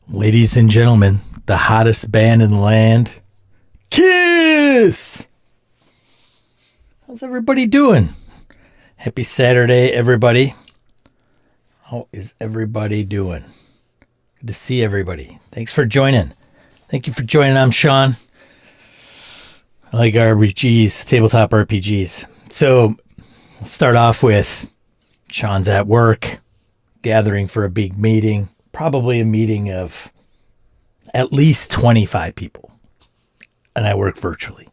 Ladies and gentlemen, the hottest band in the land, Kiss! How's everybody doing? Happy Saturday, everybody. How is everybody doing? Good to see everybody. Thanks for joining. Thank you for joining. I'm Sean. I like RPGs, tabletop RPGs. So, I'll start off with Sean's at work, gathering for a big meeting. Probably a meeting of at least 25 people. And I work virtually.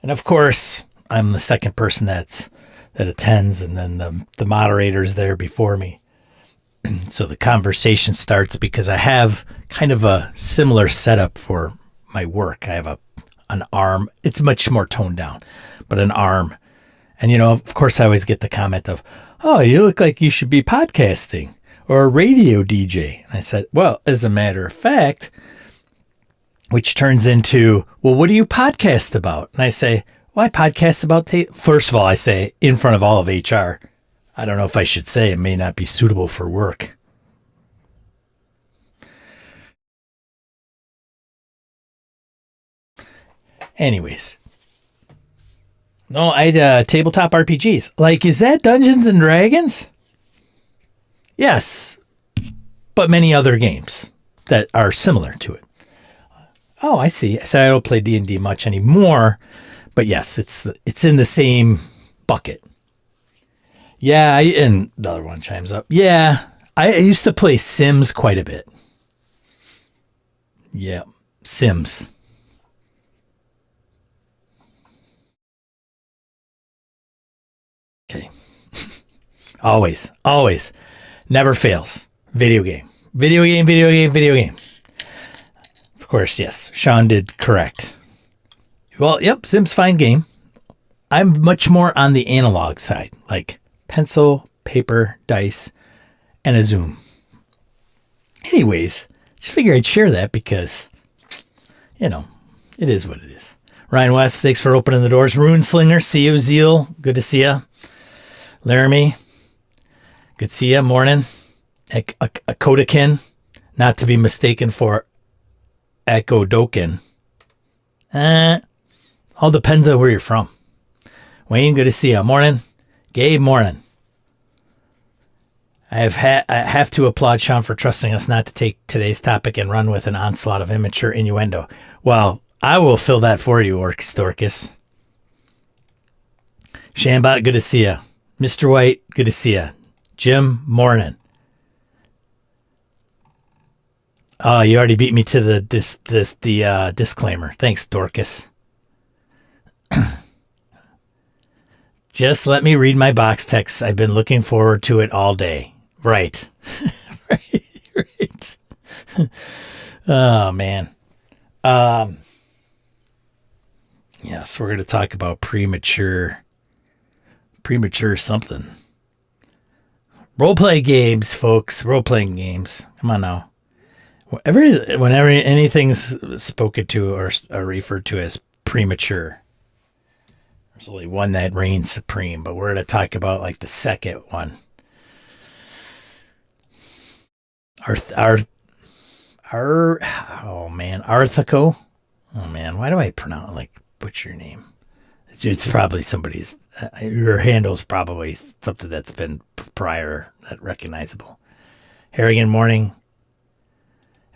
And of course, I'm the second person that attends, and then the moderator's there before me. So the conversation starts because I have kind of a similar setup for my work. I have an arm. It's much more toned down, but an arm. And, of course, I always get the comment of, oh, you look like you should be podcasting or a radio DJ. And I said, well, as a matter of fact, which turns into, well, what do you podcast about? And I say, well, I podcast about, first of all, I say in front of all of HR. I don't know if I should say it may not be suitable for work. Anyways. No, I tabletop RPGs. Like, is that Dungeons and Dragons? Yes, but many other games that are similar to it. Oh, I see. So I don't play D&D much anymore, but yes, it's in the same bucket. Yeah, and the other one chimes up. Yeah, I used to play Sims quite a bit. Yeah, Sims. Okay. Always. Never fails. Video game. Of course, yes. Sean did correct. Well, yep, Sims fine game. I'm much more on the analog side, like pencil, paper, dice, and a zoom. Anyways, just figure I'd share that because, it is what it is. Ryan West, thanks for opening the doors. Rune Slinger, see you. Zeal, good to see you. Laramie, good to see you. Morning. A Kodakin, not to be mistaken for Ekodokin. All depends on where you're from. Wayne, good to see you. Morning. Gabe, morning. I have to applaud Sean for trusting us not to take today's topic and run with an onslaught of immature innuendo. Well, I will fill that for you, Orcus Dorcas. Shambot, good to see you. Mr. White, good to see you. Jim, morning. Oh, you already beat me to the disclaimer. Thanks, Dorcas. Just let me read my box text. I've been looking forward to it all day. Right. right. Oh, man. Yes, we're going to talk about premature something. Role-play games, folks. Role-playing games. Come on now. Whenever anything's spoken to or referred to as premature, there's only one that reigns supreme, but we're going to talk about like the second one. Arthico. Oh man, why do I butcher your name? It's probably somebody's. Your handle's probably something that's been prior, that recognizable. Harrigan, morning.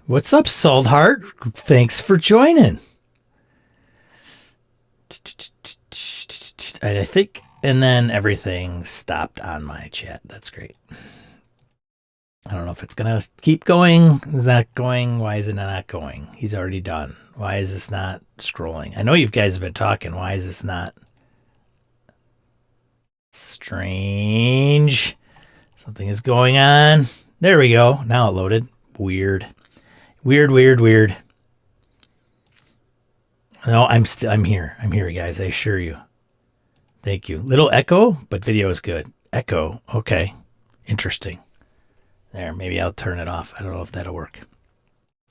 What's up, Saltheart? Thanks for joining. I think, and then everything stopped on my chat. That's great. I don't know if it's going to keep going. Is that going? Why is it not going? He's already done. Why is this not scrolling? I know you guys have been talking. Why is this not? Strange. Something is going on. There we go. Now it loaded. Weird. No, I'm here. I'm here, guys. I assure you. Thank you. Little echo, but video is good. Echo. Okay. Interesting. There, maybe I'll turn it off. I don't know if that'll work.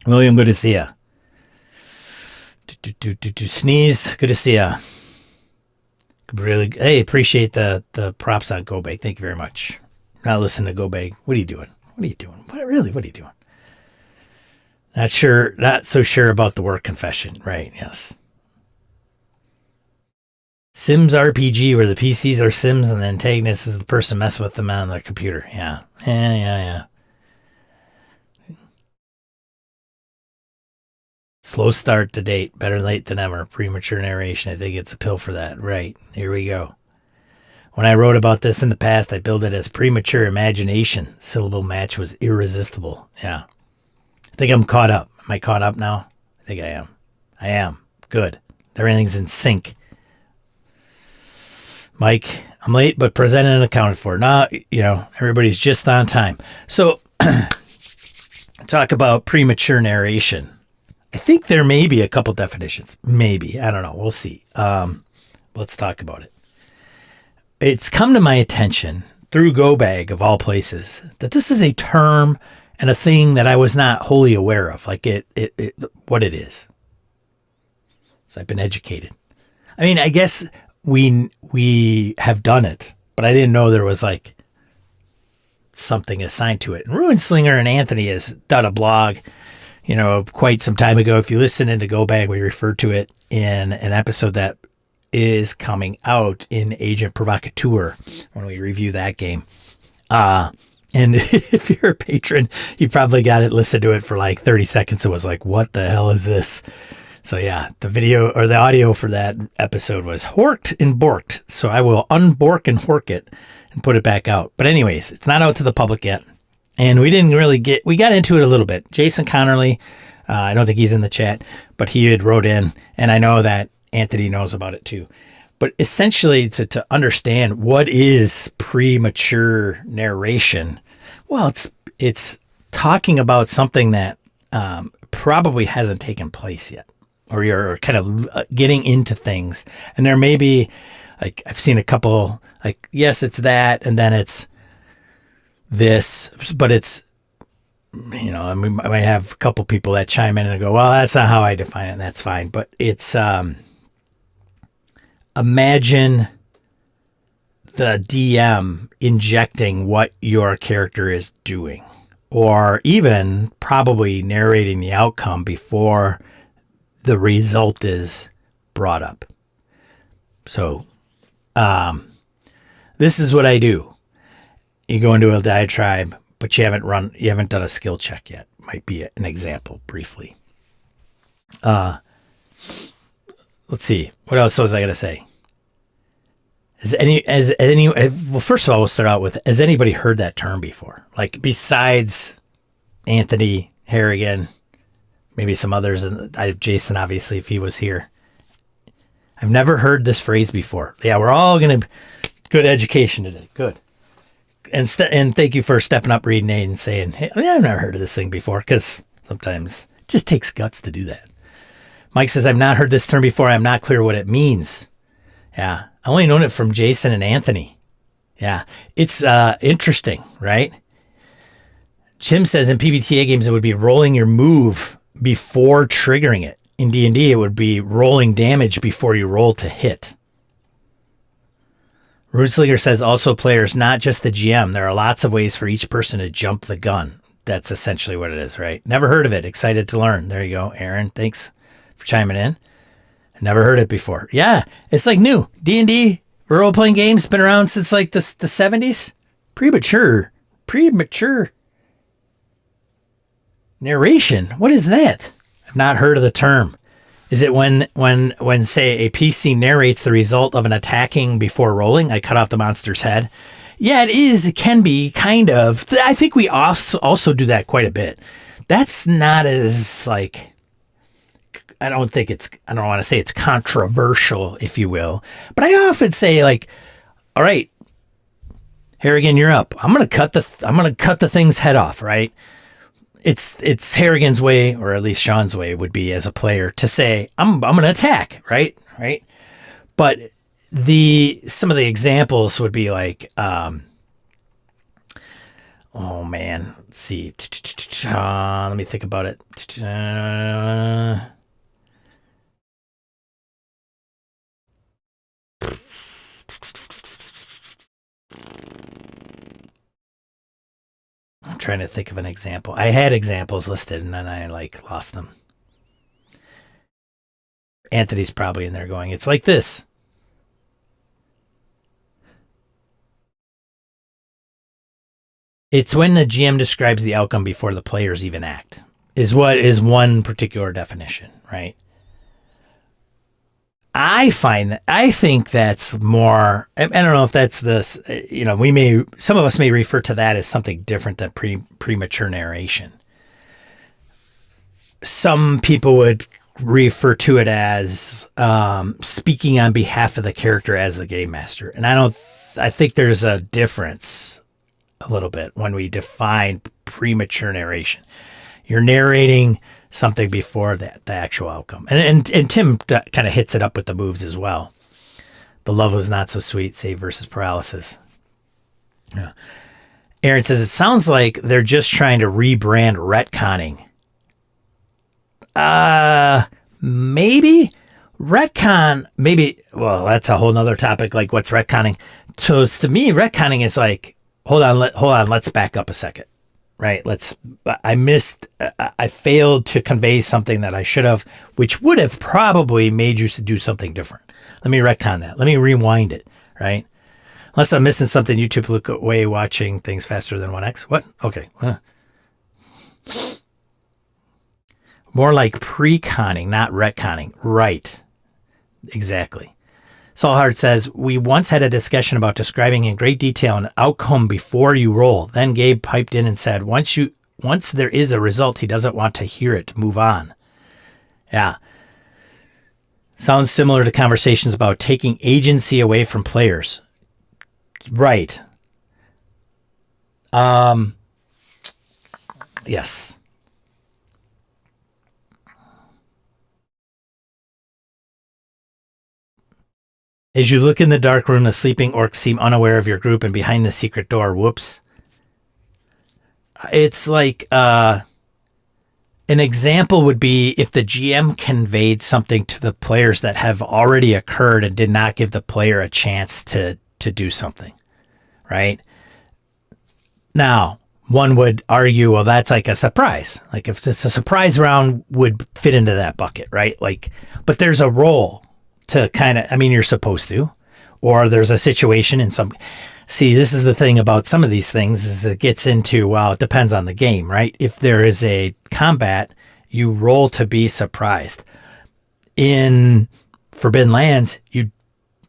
William, good to see ya. Sneeze, good to see ya. Really, hey, appreciate the props on Go Bag. Thank you very much. Not listening to Go Bag. What are you doing? What are you doing? What are you doing? Not so sure about the work confession. Right, yes. Sims RPG, where the PCs are Sims and the antagonist is the person messing with them on their computer. Yeah. Yeah. Slow start to date. Better late than ever. Premature narration. I think it's a pill for that. Right. Here we go. When I wrote about this in the past, I billed it as premature imagination. Syllable match was irresistible. Yeah. I think I'm caught up. Am I caught up now? I think I am. I am. Good. Everything's in sync. Mike, I'm late, but presented and accounted for. Now, everybody's just on time. So, talk about premature narration. I think there may be a couple definitions. Maybe. I don't know. We'll see. Let's talk about it. It's come to my attention through GoBag, of all places, that this is a term and a thing that I was not wholly aware of, like what it is. So I've been educated. I mean, I guess we have done it, but I didn't know there was like something assigned to it. And Ruinslinger and Anthony has done a blog, quite some time ago. If you listen into GoBag, we referred to it in an episode that is coming out in Agent Provocateur when we review that game. And if you're a patron, you probably got it, listened to it for like 30 seconds. It was like, what the hell is this? So yeah, the video or the audio for that episode was horked and borked. So I will unbork and hork it and put it back out. But anyways, it's not out to the public yet. And we got into it a little bit. Jason Connerly, I don't think he's in the chat, but he had wrote in, and I know that Anthony knows about it too. But essentially, to understand what is premature narration, well, it's talking about something that probably hasn't taken place yet, or you're kind of getting into things. And there may be, like, I've seen a couple, like, yes, it's that, and then it's this, but it's, I might have a couple people that chime in and go, well, that's not how I define it, and that's fine. But it's, imagine the DM injecting what your character is doing, or even probably narrating the outcome before the result is brought up. So, this is what I do. You go into a diatribe, but you haven't done a skill check yet. Might be an example briefly. Let's see. What else was I going to say? Well, first of all, we'll start out with, has anybody heard that term before? Like, besides Anthony, Harrigan, maybe some others, and Jason, obviously, if he was here. I've never heard this phrase before. Yeah, we're all going to, good education today. Good. And thank you for stepping up, reading it and saying, hey, I've never heard of this thing before, because sometimes it just takes guts to do that. Mike says, I've not heard this term before. I'm not clear what it means. Yeah. I only known it from Jason and Anthony. Yeah. It's interesting, right? Jim says in PBTA games, it would be rolling your move before triggering it. In D&D, it would be rolling damage before you roll to hit. Rootslinger says also players, not just the GM. There are lots of ways for each person to jump the gun. That's essentially what it is, right? Never heard of it. Excited to learn. There you go, Aaron. Thanks for chiming in. Never heard it before. Yeah, it's like new. D&D, role-playing games, been around since like the 70s. Premature narration. What is that? I've not heard of the term. Is it when say a PC narrates the result of an attacking before rolling? I cut off the monster's head. Yeah, it is. It can be kind of. I think we also do that quite a bit. That's not as like. I don't want to say it's controversial, if you will, but I often say like, all right, Harrigan, you're up. I'm gonna cut the thing's head off, right? It's Harrigan's way, or at least Sean's way would be as a player to say, I'm going to attack, right? But some of the examples would be like, oh man, let's see. Let me think about it. trying to think of an example. I had examples listed and then I lost them. Anthony's probably in there going, it's like this. It's when the GM describes the outcome before the players even act, is what is one particular definition, right? I think that's more, I don't know if that's this, some of us may refer to that as something different than premature narration. Some people would refer to it as speaking on behalf of the character as the game master. And I think there's a difference a little bit when we define premature narration. You're narrating something before the actual outcome. And Tim kind of hits it up with the moves as well. The love was not so sweet, save versus paralysis. Yeah. Aaron says, it sounds like they're just trying to rebrand retconning. Maybe retcon, well, that's a whole nother topic. Like, what's retconning? So to me, retconning is like, hold on, let's back up a second. Right. I failed to convey something that I should have, which would have probably made you do something different. Let me retcon that. Let me rewind it. Right. Unless I'm missing something, YouTube look away watching things faster than 1x. What? Okay. More like pre-conning, not retconning. Right. Exactly. Saulhard says, we once had a discussion about describing in great detail an outcome before you roll. Then Gabe piped in and said, once there is a result, he doesn't want to hear it. Move on. Yeah. Sounds similar to conversations about taking agency away from players. Right. Yes. As you look in the dark room, the sleeping orcs seem unaware of your group and behind the secret door. Whoops. It's like an example would be if the GM conveyed something to the players that have already occurred and did not give the player a chance to do something, right? Now, one would argue, well, that's like a surprise. Like if it's a surprise round would fit into that bucket, right? Like, but there's a role to kind of, you're supposed to, or there's a situation in some, see, this is the thing about some of these things is it gets into, well, it depends on the game, right? If there is a combat, you roll to be surprised. In Forbidden Lands, it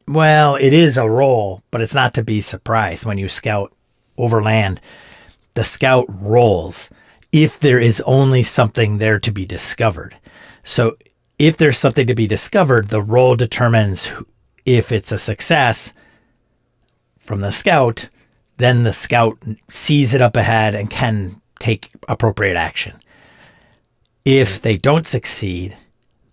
is a roll, but it's not to be surprised. When you scout over land, the scout rolls if there is only something there to be discovered. So if there's something to be discovered, the roll determines if it's a success from the scout, then the scout sees it up ahead and can take appropriate action. If they don't succeed,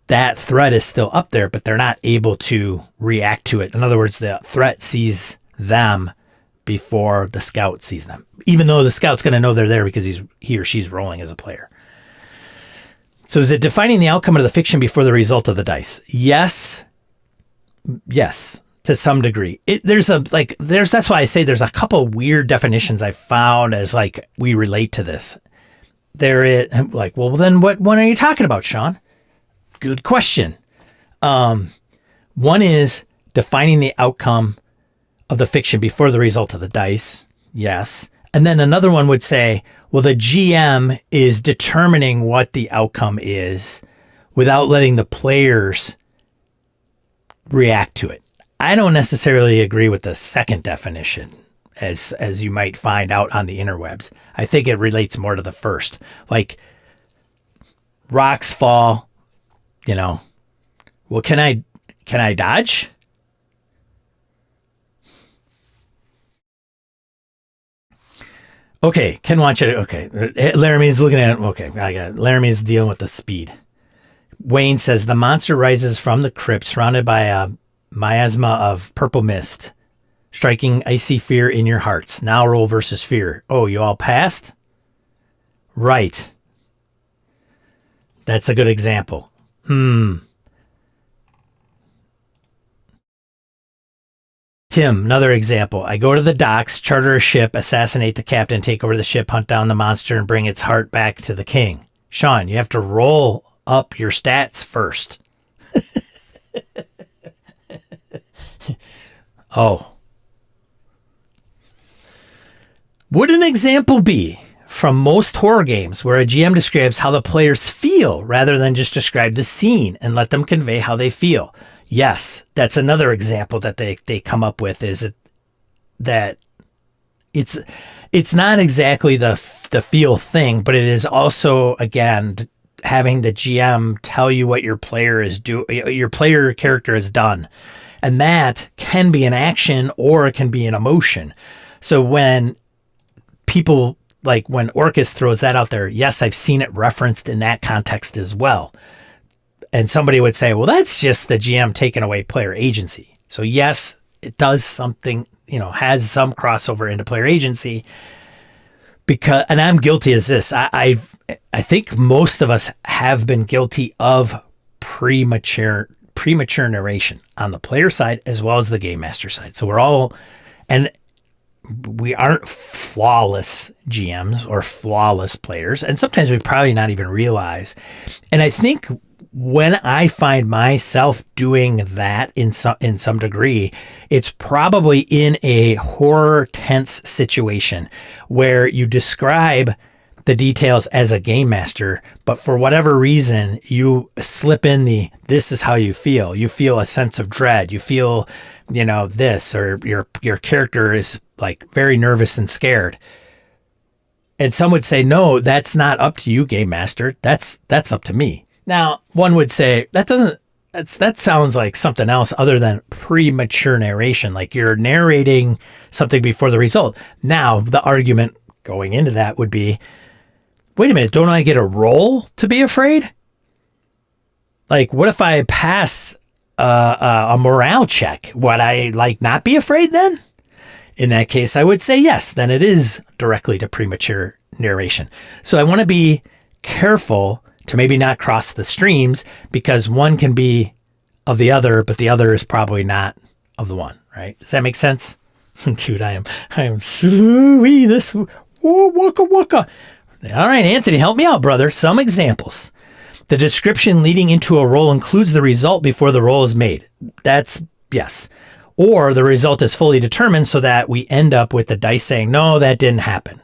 that threat is still up there, but they're not able to react to it. In other words, the threat sees them before the scout sees them, even though the scout's going to know they're there because he or she's rolling as a player. So is it defining the outcome of the fiction before the result of the dice? Yes, to some degree. That's why I say there's a couple weird definitions I found as like we relate to this. Well, then what one are you talking about, Sean? Good question. One is defining the outcome of the fiction before the result of the dice. Yes. And then another one would say, well, the GM is determining what the outcome is without letting the players react to it. I don't necessarily agree with the second definition, as you might find out on the interwebs. I think it relates more to the first. Like, rocks fall, well, can I dodge? Okay, Ken watch it. Okay, Laramie's looking at it. Okay, I got it. Laramie's dealing with the speed. Wayne says the monster rises from the crypt surrounded by a miasma of purple mist, striking icy fear in your hearts. Now roll versus fear. Oh, you all passed? Right. That's a good example. Tim Tim, another example. I go to the docks, charter a ship, assassinate the captain, take over the ship, hunt down the monster, and bring its heart back to the king. Sean, you have to roll up your stats first. Oh. Would an example be from most horror games where a GM describes how the players feel rather than just describe the scene and let them convey how they feel? Yes, that's another example that they come up with, is that it's not exactly the feel thing, but it is also, again, having the GM tell you what your player character has done. And that can be an action or it can be an emotion. So when people, like when Orcus throws that out there, yes, I've seen it referenced in that context as well. And somebody would say, well, that's just the GM taking away player agency. So yes, it does something, has some crossover into player agency. And I'm guilty as this. I think most of us have been guilty of premature narration on the player side as well as the game master side. So we aren't flawless GMs or flawless players. And sometimes we probably not even realize. And I think when I find myself doing that in some degree, it's probably in a horror tense situation where you describe the details as a game master, but for whatever reason, you slip in this is how you feel. You feel a sense of dread. You feel, this, or your character is like very nervous and scared. And some would say, no, that's not up to you, game master. That's up to me. Now, one would say that sounds like something else other than premature narration, like you're narrating something before the result. Now, the argument going into that would be, wait a minute, don't I get a roll to be afraid? Like, what if I pass a morale check? Would I not be afraid then? In that case, I would say yes, then it is directly to premature narration. So I want to be careful to maybe not cross the streams, because one can be of the other, but the other is probably not of the one, right? Does that make sense? Dude, I am sweet. This, waka waka. All right, Anthony, help me out, brother. Some examples. The description leading into a roll includes the result before the roll is made. That's yes. Or the result is fully determined so that we end up with the dice saying, no, that didn't happen.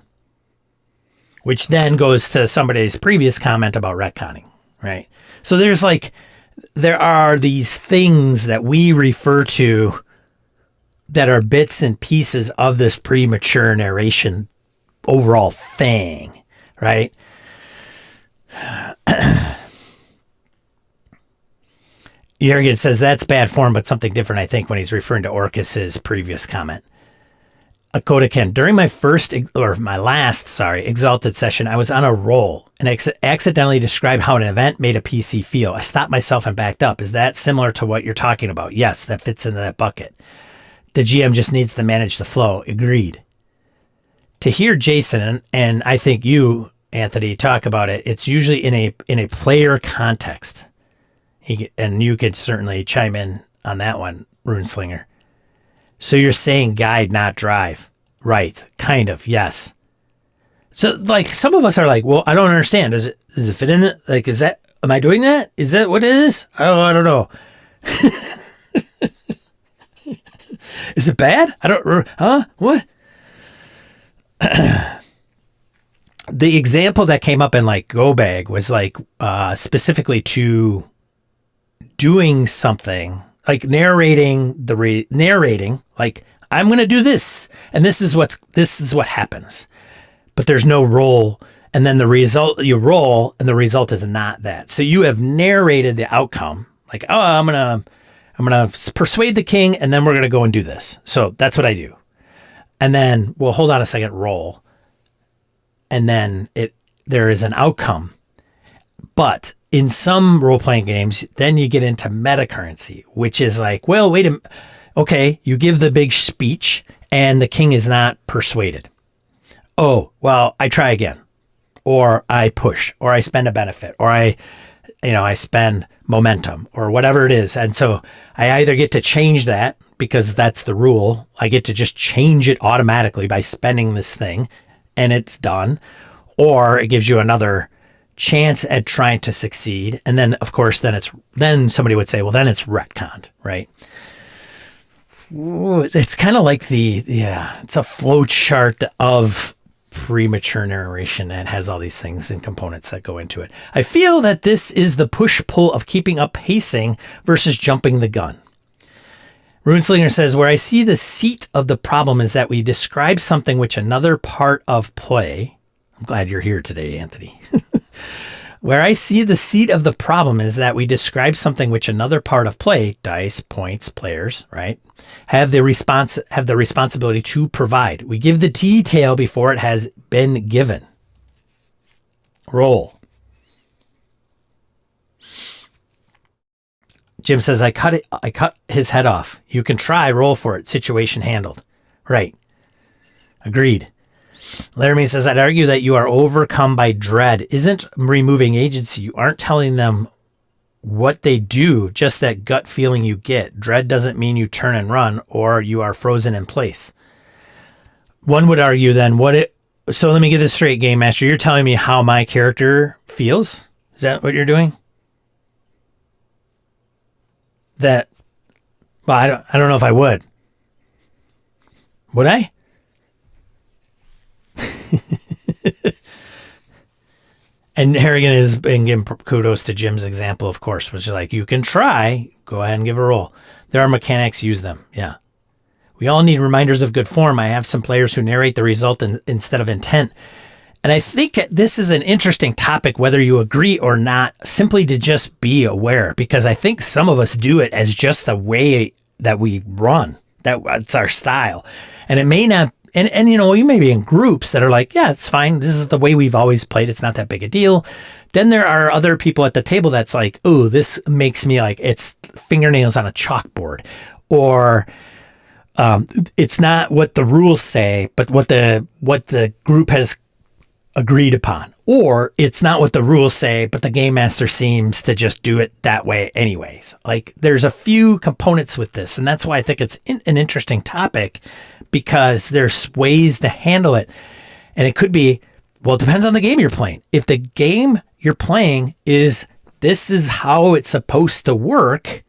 Which then goes to somebody's previous comment about retconning, right? So there are these things that we refer to that are bits and pieces of this premature narration overall thing, right? Jurgen says that's bad form, but something different, I think, when he's referring to Orcus's previous comment. Akota Ken, during my last Exalted session, I was on a roll and accidentally described how an event made a PC feel. I stopped myself and backed up. Is that similar to what you're talking about? Yes, that fits into that bucket. The GM just needs to manage the flow. Agreed. To hear Jason, and I think you, Anthony, talk about it, it's usually in a player context. And you could certainly chime in on that one, Runeslinger. So you're saying guide, not drive. Right. Kind of. Yes. So some of us are like, well, I don't understand. Does it fit in it? Am I doing that? Is that what it is? I don't know. Is it bad? What? The example that came up in Go Bag was specifically to doing something, narrating, I'm going to do this, and this is what happens. But there's no roll, and then the result, you roll, and the result is not that. So you have narrated the outcome, I'm going to persuade the king, and then we're going to go and do this. So that's what I do. And then, well, hold on a second, roll. And then there is an outcome. But in some role-playing games, then you get into metacurrency, which is well, wait a minute. Okay, you give the big speech and the king is not persuaded. Oh, well, I try again. Or I push, or I spend a benefit, or I spend momentum, or whatever it is. And so I either get to change that, because that's the rule. I get to just change it automatically by spending this thing and it's done. Or it gives you another chance at trying to succeed. And then, of course, then somebody would say, well, then it's retconned, right? Ooh, it's kind of like it's a flow chart of premature narration that has all these things and components that go into it. I feel that this is the push-pull of keeping up pacing versus jumping the gun. Runeslinger says, where I see the seat of the problem is that we describe something which another part of play. I'm glad you're here today, Anthony. Where I see the seat of the problem is that we describe something which another part of play, dice, points, players, right, have the responsibility to provide. We give the detail before it has been given. Roll. Jim says, I cut his head off. You can try, roll for it. Situation handled. Right. Agreed. Laramie says, I'd argue that you are overcome by dread. Isn't removing agency. You aren't telling them what they do, just that gut feeling you get. Dread doesn't mean you turn and run or you are frozen in place. One would argue then, so let me get this straight, Game Master. You're telling me how my character feels? Is that what you're doing? Well, I don't know if I would. Would I? And Harrigan is being given kudos to Jim's example, of course, which is like, you can try, go ahead and give a roll. There are mechanics, use them. Yeah. We all need reminders of good form. I have some players who narrate the result instead of intent. And I think this is an interesting topic, whether you agree or not, simply to just be aware, because I think some of us do it as just the way that we run. That's our style. And it may not. And you may be in groups that are like, yeah, it's fine. This is the way we've always played. It's not that big a deal. Then there are other people at the table that's like, oh, this makes me like it's fingernails on a chalkboard. Or it's not what the rules say, but what the group has agreed upon. Or it's not what the rules say, but the game master seems to just do it that way anyways. Like there's a few components with this. And that's why I think it's an interesting topic, because there's ways to handle it. And it could be, well, it depends on the game you're playing. If the game you're playing this is how it's supposed to work,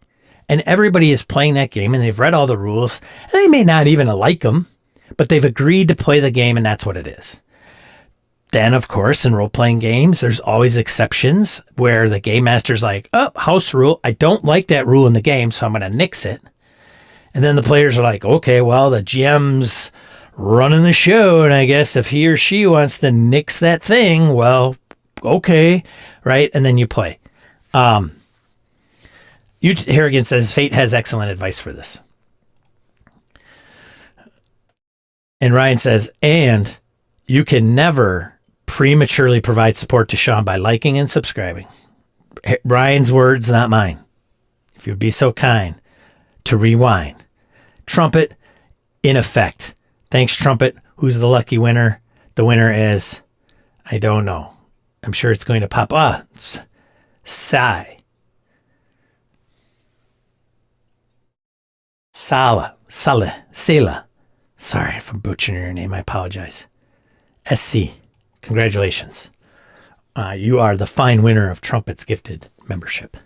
and everybody is playing that game and they've read all the rules, and they may not even like them, but they've agreed to play the game and that's what it is. Then, of course, in role-playing games, there's always exceptions where the game master's like, oh, house rule. I don't like that rule in the game, so I'm going to nix it. And then the players are like, okay, well, the GM's running the show, and I guess if he or she wants to nix that thing, well, okay, right? And then you play. Harrigan says, Fate has excellent advice for this. And Ryan says, and you can never prematurely provide support to Sean by liking and subscribing. Ryan's words, not mine. If you'd be so kind to rewind. Trumpet, in effect. Thanks, Trumpet. Who's the lucky winner? The winner is, I don't know. I'm sure it's going to pop. It's Sai. Sela. Sorry if I'm butchering your name. I apologize. SC. Congratulations. You are the fine winner of Trumpet's gifted membership.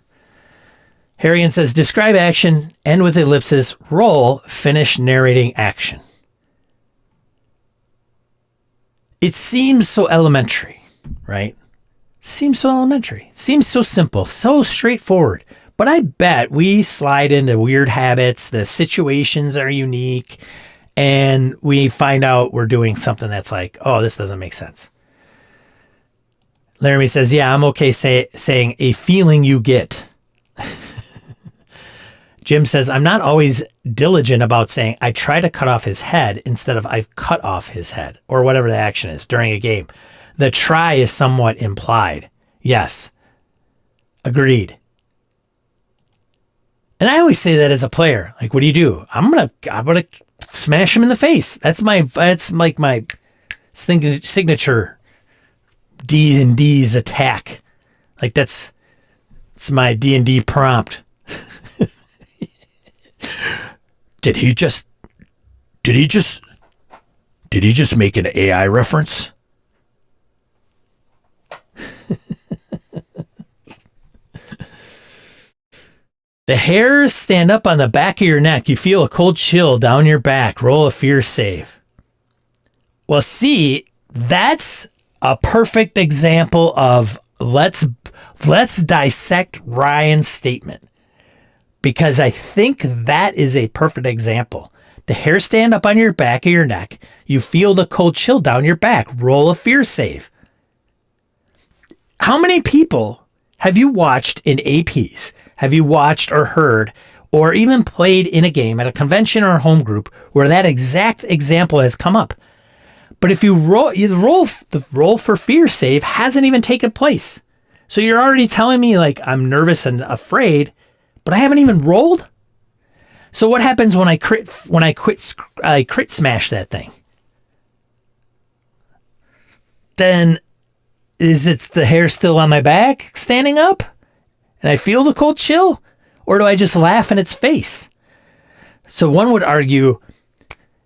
Harrigan says, describe action, end with ellipsis, roll, finish narrating action. It seems so elementary, right? Seems so elementary. Seems so simple, so straightforward. But I bet we slide into weird habits. The situations are unique. And we find out we're doing something that's like, oh, this doesn't make sense. Laramie says, yeah, I'm okay saying a feeling you get. Jim says, I'm not always diligent about saying I try to cut off his head instead of I've cut off his head, or whatever the action is during a game. The try is somewhat implied. Yes. Agreed. And I always say that as a player. Like, what do? I'm gonna smash him in the face. That's like my signature D&D's attack. Like it's my D&D prompt. Did he just make an AI reference? The hairs stand up on the back of your neck. You feel a cold chill down your back. Roll a fear save. Well, see, that's a perfect example of let's dissect Ryan's statement, because I think that is a perfect example. The hairs stand up on your back of your neck. You feel the cold chill down your back. Roll a fear save. How many people have you watched in APs? Have you watched or heard or even played in a game at a convention or a home group where that exact example has come up? But if the roll for fear save hasn't even taken place. So you're already telling me like I'm nervous and afraid, but I haven't even rolled. So what happens when I crit smash that thing? Then is it the hair still on my back standing up and I feel the cold chill, or do I just laugh in its face? So one would argue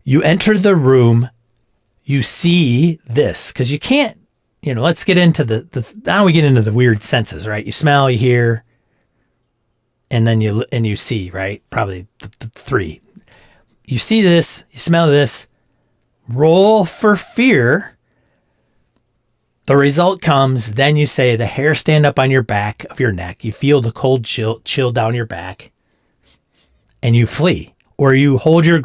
you enter the room, you see this, because you can't, let's get into now we get into the weird senses, right? You smell, you hear, and then you see, right? Probably the three. You see this, you smell this, roll for fear. The result comes, then you say the hair stand up on your back of your neck. You feel the cold chill down your back, and you flee, or you hold your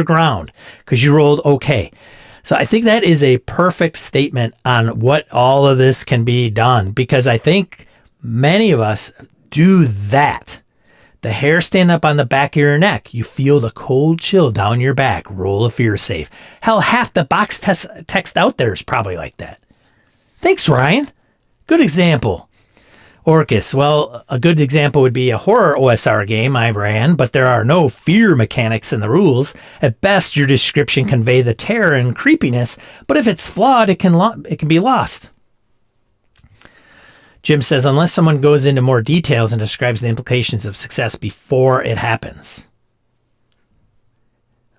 ground because you rolled okay. So I think that is a perfect statement on what all of this can be done, because I think many of us do that. The hair stand up on the back of your neck. You feel the cold chill down your back. Roll a fear save. Hell, half the box text out there is probably like that. Thanks, Ryan. Good example. Orcus. Well, a good example would be a horror OSR game I ran, but there are no fear mechanics in the rules. At best, your description convey the terror and creepiness, but if it's flawed, it can be lost. Jim says, unless someone goes into more details and describes the implications of success before it happens.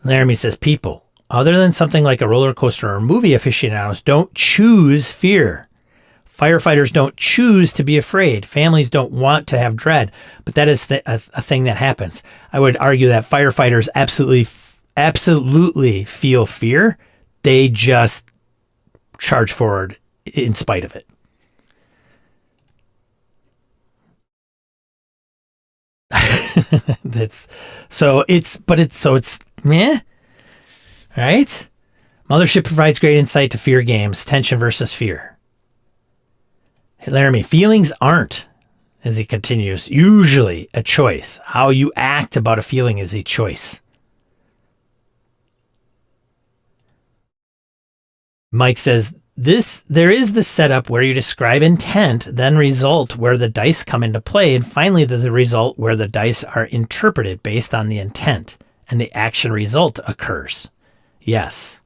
Laramie says, people, other than something like a roller coaster or movie aficionados, don't choose fear. Firefighters don't choose to be afraid. Families don't want to have dread, but that is a thing that happens. I would argue that firefighters absolutely feel fear. They just charge forward in spite of it. It's meh. Right? Mothership provides great insight to fear games, tension versus fear. Hey, Laramie, feelings aren't, as he continues, usually a choice. How you act about a feeling is a choice. Mike says, there is the setup where you describe intent, then result where the dice come into play, and finally the result where the dice are interpreted based on the intent, and the action result occurs. Yes,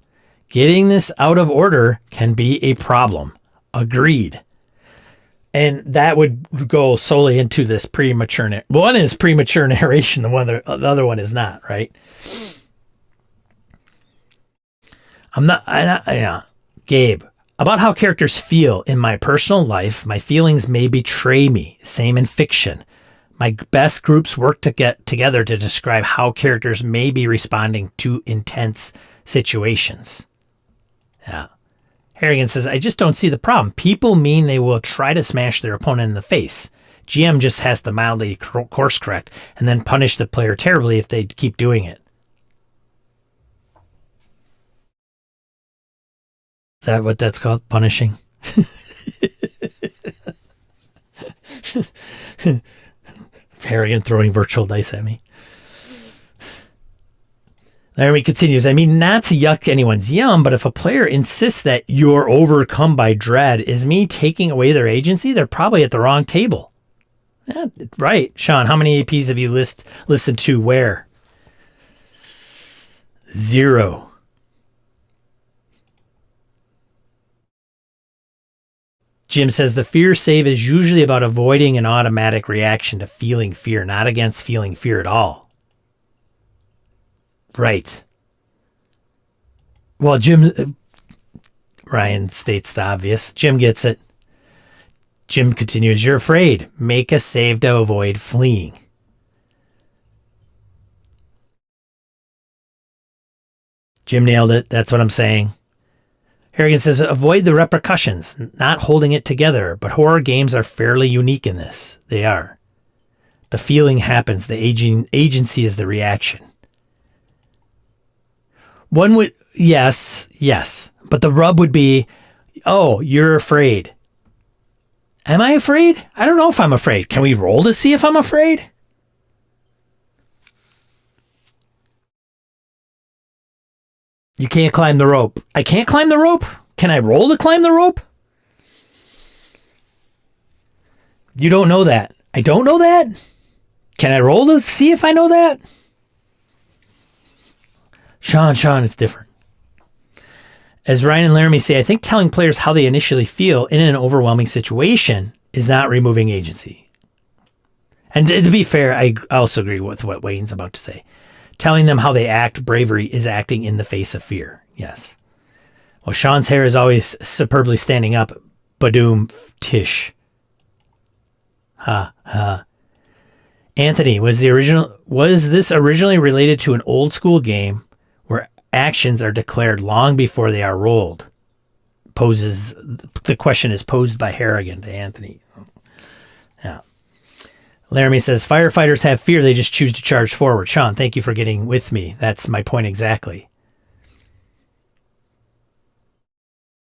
getting this out of order can be a problem. Agreed. And that would go solely into this premature. One is premature narration, the other one is not, right? Gabe, about how characters feel in my personal life, my feelings may betray me. Same in fiction. My best groups work to get together to describe how characters may be responding to intense situations. Yeah. Harrigan says, I just don't see the problem. People mean they will try to smash their opponent in the face. GM just has to mildly course correct and then punish the player terribly if they keep doing it. Is that what that's called? Punishing? Harrigan throwing virtual dice at me. Laramie continues, I mean, not to yuck anyone's yum, but if a player insists that you're overcome by dread, is me taking away their agency? They're probably at the wrong table. Yeah, right. Sean, how many APs have you listened to where? 0. Jim says the fear save is usually about avoiding an automatic reaction to feeling fear, not against feeling fear at all. Right. Well, Jim... Ryan states the obvious. Jim gets it. Jim continues, you're afraid. Make a save to avoid fleeing. Jim nailed it. That's what I'm saying. Harrigan says, avoid the repercussions, not holding it together, but horror games are fairly unique in this. They are. The feeling happens. The agency is the reaction. One would, yes. But the rub would be, oh, you're afraid. Am I afraid? I don't know if I'm afraid. Can we roll to see if I'm afraid? You can't climb the rope. I can't climb the rope? Can I roll to climb the rope? You don't know that. I don't know that? Can I roll to see if I know that? Sean, it's different. As Ryan and Laramie say, I think telling players how they initially feel in an overwhelming situation is not removing agency. And to be fair, I also agree with what Wayne's about to say. Telling them how they act, bravery, is acting in the face of fear. Yes. Well, Sean's hair is always superbly standing up. Badoom, tish. Ha. Anthony, was this originally related to an old school game where actions are declared long before they are rolled? The question is posed by Harrigan to Anthony. Yeah. Laramie says, firefighters have fear, they just choose to charge forward. Sean, thank you for getting with me. That's my point exactly.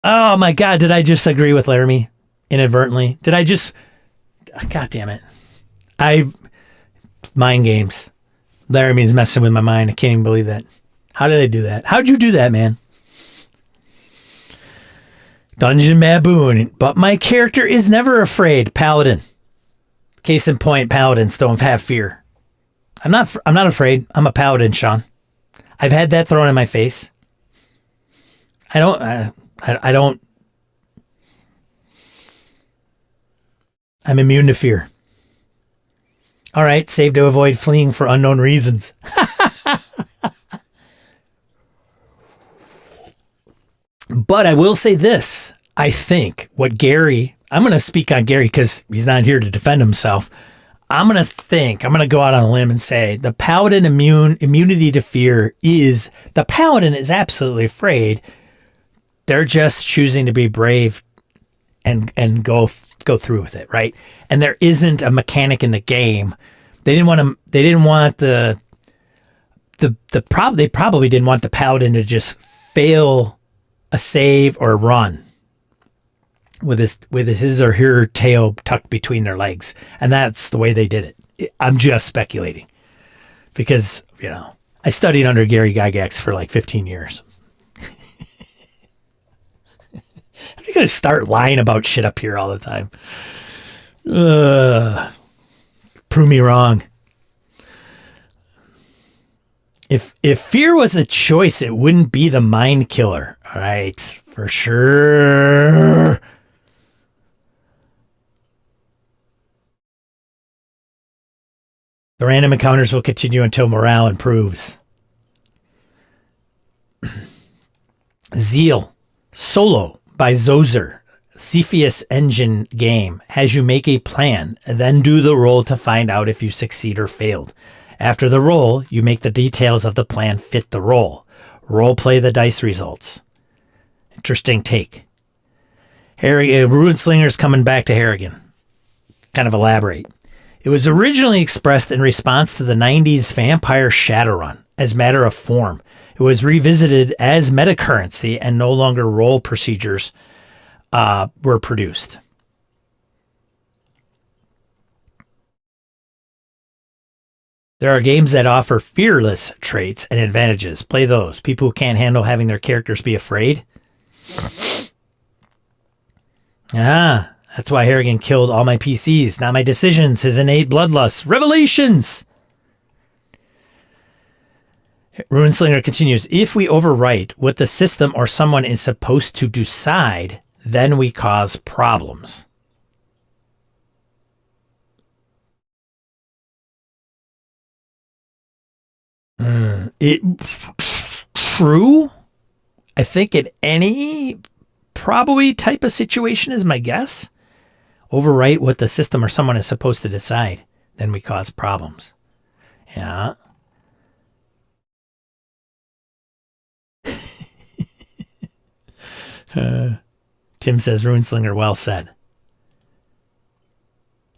Oh my God, did I just agree with Laramie inadvertently? Did I just... God damn it. Mind games. Laramie's messing with my mind. I can't even believe that. How did I do that? How'd you do that, man? Dungeon Baboon. But my character is never afraid. Paladin. Case in point, paladins don't have fear. I'm not afraid. I'm a paladin, Sean. I've had that thrown in my face. I don't. I'm immune to fear. All right, save to avoid fleeing for unknown reasons. But I will say this. I think what Gary... I'm going to speak on Gary because he's not here to defend himself. I'm going to go out on a limb and say the paladin immunity to fear is... The paladin is absolutely afraid. They're just choosing to be brave and go through with it, right? And there isn't a mechanic in the game. They probably didn't want the paladin to just fail a save or run with his or her tail tucked between their legs, and that's the way they did it. I'm just speculating because I studied under Gary Gygax for like 15 years. I'm gonna start lying about shit up here all the time. Prove me wrong. If fear was a choice, it wouldn't be the mind killer. All right, for sure. The random encounters will continue until morale improves. Zeal. Solo by Zozer. Cepheus engine game has you make a plan, then do the roll to find out if you succeed or failed. After the roll, you make the details of the plan fit the roll. Role play the dice results. Interesting take. Ruinslinger's coming back to Harrigan. Kind of elaborate. It was originally expressed in response to the 90s vampire Shadowrun as matter of form. It was revisited as metacurrency and no longer roll procedures were produced. There are games that offer fearless traits and advantages. Play those. People who can't handle having their characters be afraid. That's why Harrigan killed all my PCs, not my decisions, his innate bloodlust. Revelations! Ruinslinger continues, if we overwrite what the system or someone is supposed to decide, then we cause problems. True. I think in any probably type of situation is my guess. Overwrite what the system or someone is supposed to decide. Then we cause problems. Yeah. Tim says, Runeslinger, well said.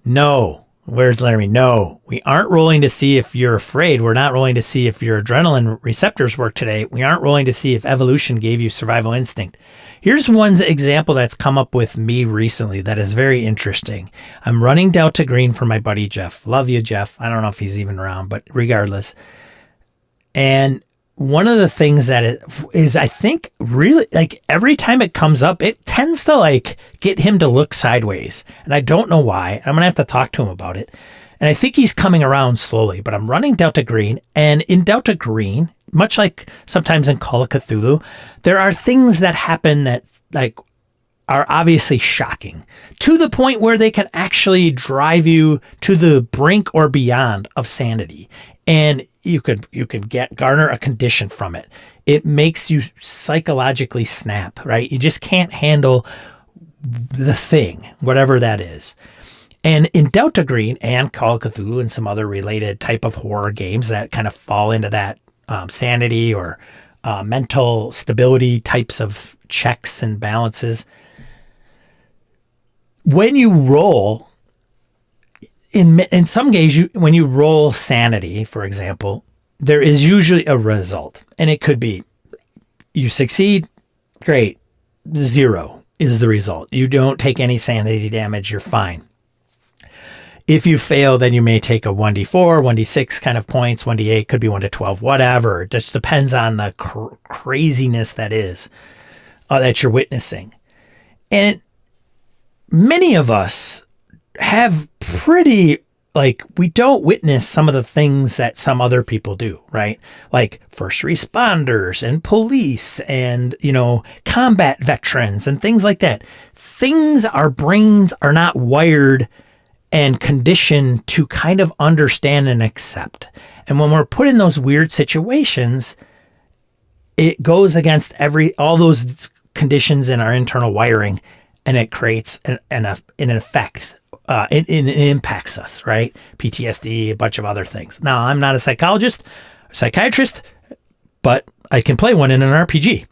No. Where's Laramie? No. We aren't rolling to see if you're afraid. We're not rolling to see if your adrenaline receptors work today. We aren't rolling to see if evolution gave you survival instinct. Here's one example that's come up with me recently that is very interesting. I'm running Delta Green for my buddy Jeff. Love you, Jeff. I don't know if he's even around, but regardless. And one of the things that it is, I think, really, like, every time it comes up, it tends to, like, get him to look sideways. And I don't know why. I'm going to have to talk to him about it. And I think he's coming around slowly, but I'm running Delta Green. And in Delta Green, much like sometimes in Call of Cthulhu, there are things that happen that, like, are obviously shocking to the point where they can actually drive you to the brink or beyond of sanity. And you could garner a condition from it. It makes you psychologically snap, right? You just can't handle the thing, whatever that is. And in Delta Green and Call of Cthulhu and some other related type of horror games that kind of fall into that sanity or mental stability types of checks and balances, when you roll, in some games, when you roll sanity, for example, there is usually a result. And it could be you succeed, great, 0 is the result. You don't take any sanity damage, you're fine. If you fail, then you may take a 1d4, 1d6 kind of points, 1d8, could be 1 to 12, whatever. It just depends on the craziness that is, that you're witnessing. And many of us have pretty, like, we don't witness some of the things that some other people do, right? Like first responders and police and, combat veterans and things like that. Things our brains are not wired and conditioned to kind of understand and accept. And when we're put in those weird situations, it goes against all those conditions in our internal wiring, and it creates an effect. It impacts us, right? PTSD, a bunch of other things. Now, I'm not a psychologist or psychiatrist, but I can play one in an RPG.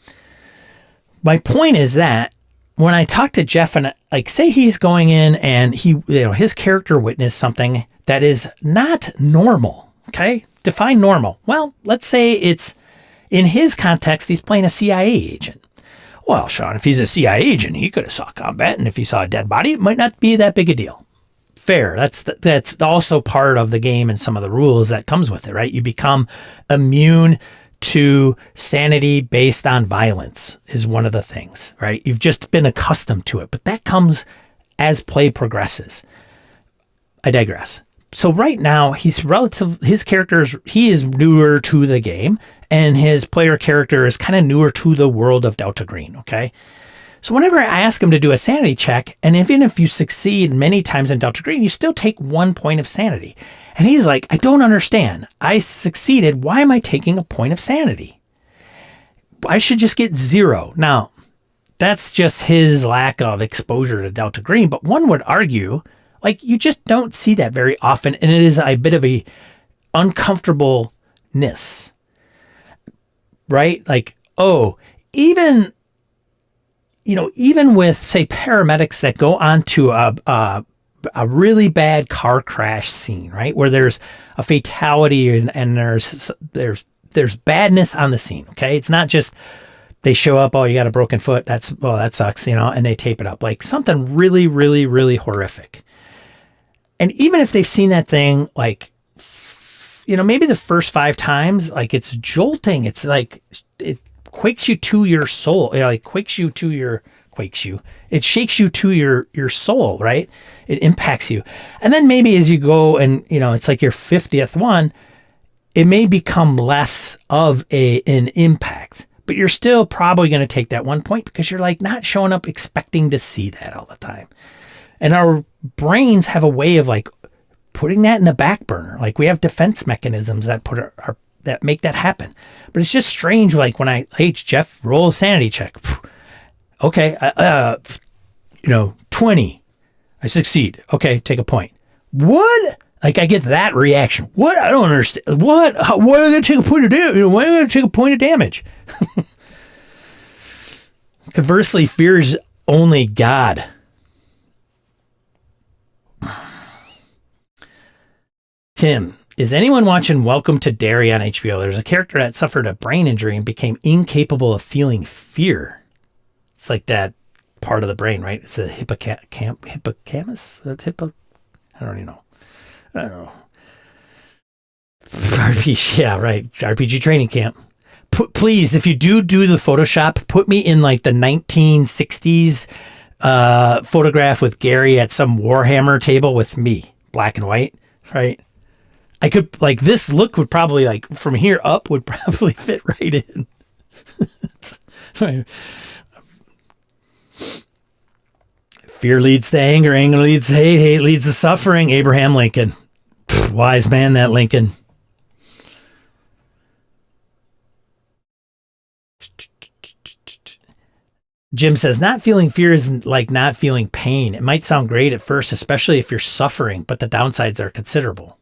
My point is that when I talk to Jeff and, like, say he's going in and his character witnessed something that is not normal, okay? Define normal. Well, let's say it's, in his context, he's playing a CIA agent. Well, Sean, if he's a CIA agent, he could have saw combat, and if he saw a dead body, it might not be that big a deal. Fair. That's also part of the game and some of the rules that comes with it, right? You become immune to sanity based on violence is one of the things, right? You've just been accustomed to it, but that comes as play progresses. I digress. So right now he is newer to the game, and his player character is kind of newer to the world of Delta Green, okay? So whenever I ask him to do a sanity check, and even if you succeed many times in Delta Green, you still take 1 point of sanity. And he's like, I don't understand. I succeeded. Why am I taking a point of sanity? I should just get 0. Now, that's just his lack of exposure to Delta Green. But one would argue, like, you just don't see that very often. And it is a bit of a uncomfortableness, right? Like, even with, say, paramedics that go onto a really bad car crash scene, right, where there's a fatality and there's badness on the scene, okay? It's not just they show up, you got a broken foot, that sucks, and they tape it up. Like something really, really, really horrific. And even if they've seen that thing, like, maybe the first 5 times, like, it's jolting. It's like, it quakes you to your soul. It shakes you to your soul, right? It impacts you. And then maybe as you go and, it's like your 50th one, it may become less of an impact, but you're still probably going to take that 1 point because you're, like, not showing up expecting to see that all the time. And our brains have a way of, like, putting that in the back burner. Like, we have defense mechanisms that make that happen. But it's just strange. Like when hey, Jeff, roll a sanity check. Okay. 20. I succeed. Okay. Take a point. What? Like I get that reaction. What? I don't understand. What? Why am I going to take a point of damage? Why am I going to take a point of damage? Conversely, fear is only God. Tim, is anyone watching Welcome to Derry on HBO? There's a character that suffered a brain injury and became incapable of feeling fear. It's like that part of the brain, right? It's a hippocampus? I don't even know. I don't know. RPG, yeah, right. RPG training camp. Please, if you do the Photoshop, put me in like the 1960s photograph with Gary at some Warhammer table with me, black and white, right? I could, like, this look would probably, like, from here up would probably fit right in. Fear leads to anger leads to hate leads to suffering. Abraham Lincoln. Wise man, that Lincoln. Jim says, not feeling fear isn't like not feeling pain. It might sound great at first, especially if you're suffering, but the downsides are considerable.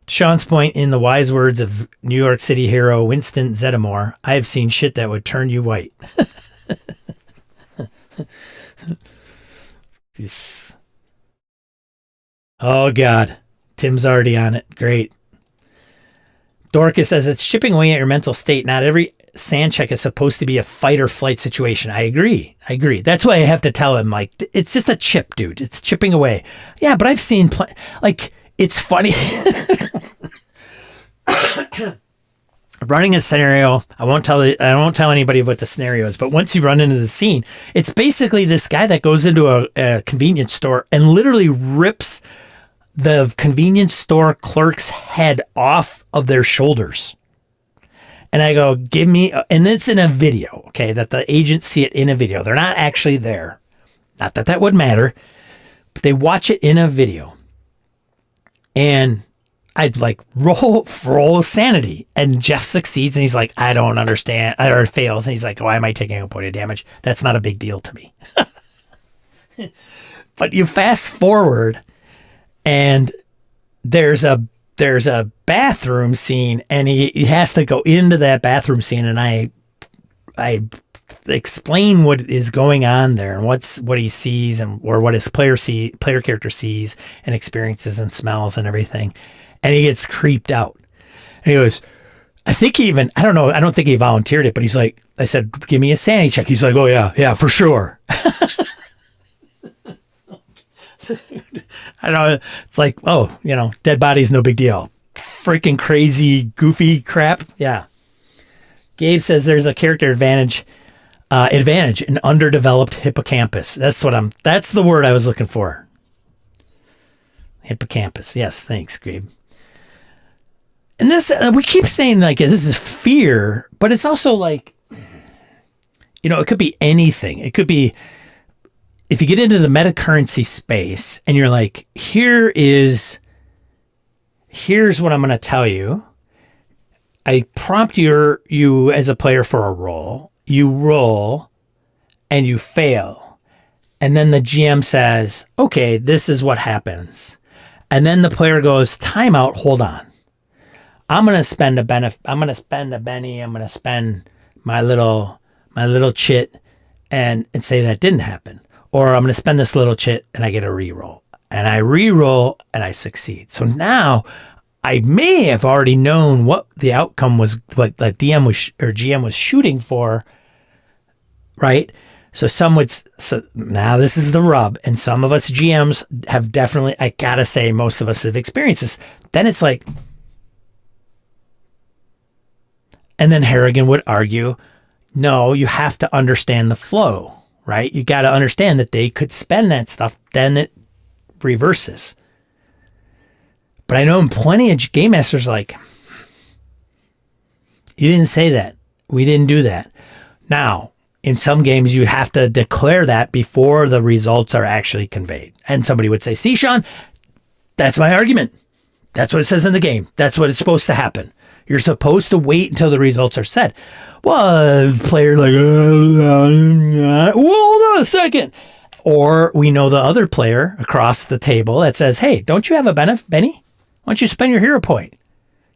Sean's point, in the wise words of New York City hero Winston Zeddemore, I have seen shit that would turn you white. Oh, God. Tim's already on it. Great. Dorcas says, it's chipping away at your mental state. Not every sand check is supposed to be a fight or flight situation. I agree. That's why I have to tell him, like, it's just a chip, dude. It's chipping away. Yeah, but I've seen, like, it's funny. Running a scenario, I won't tell anybody what the scenario is, but once you run into the scene, it's basically this guy that goes into a convenience store and literally rips the convenience store clerk's head off of their shoulders. And I go, give me, and it's in a video, okay, that the agents see it in a video. They're not actually there. Not that would matter, but they watch it in a video. And I'd like roll sanity, and Jeff succeeds, and he's like, I don't understand, or fails, and he's like, why am I taking a point of damage? That's not a big deal to me. But you fast forward, and there's a bathroom scene, and he has to go into that bathroom scene, and I explain what is going on there and what he sees, and or what his player character sees and experiences and smells and everything. And he gets creeped out. And he goes, I don't think he volunteered it, but he's like, I said, give me a sanity check. He's like, oh yeah, for sure. I know, it's like, oh, dead body's no big deal. Freaking crazy, goofy crap. Yeah. Gabe says there's a character advantage, an underdeveloped hippocampus. That's the word I was looking for. Hippocampus. Yes, thanks, Gabe. And this, we keep saying like this is fear, but it's also like, it could be anything. It could be, if you get into the metacurrency space and you're like, here's what I'm going to tell you. I prompt you as a player for a roll. You roll and you fail. And then the GM says, okay, this is what happens. And then the player goes, timeout, hold on. I'm going to spend a benefit. I'm going to spend a Benny. I'm going to spend my little chit and say that didn't happen. Or I'm going to spend this little chit and I get a reroll. And I reroll and I succeed. So now I may have already known what the outcome was, what the DM was or GM was shooting for, right? So now this is the rub. And some of us GMs have definitely, I gotta say, most of us have experienced this. Then it's like, and then Harrigan would argue, no, you have to understand the flow, right? You got to understand that they could spend that stuff, then it reverses. But I know plenty of game masters like, you didn't say that. We didn't do that. Now, in some games, you have to declare that before the results are actually conveyed. And somebody would say, see, Sean, That's my argument. That's what it says in the game. That's what is supposed to happen. You're supposed to wait until the results are set. Well, a player like, well, hold on a second. Or we know the other player across the table that says, hey, don't you have a benefit, Benny? Why don't you spend your hero point?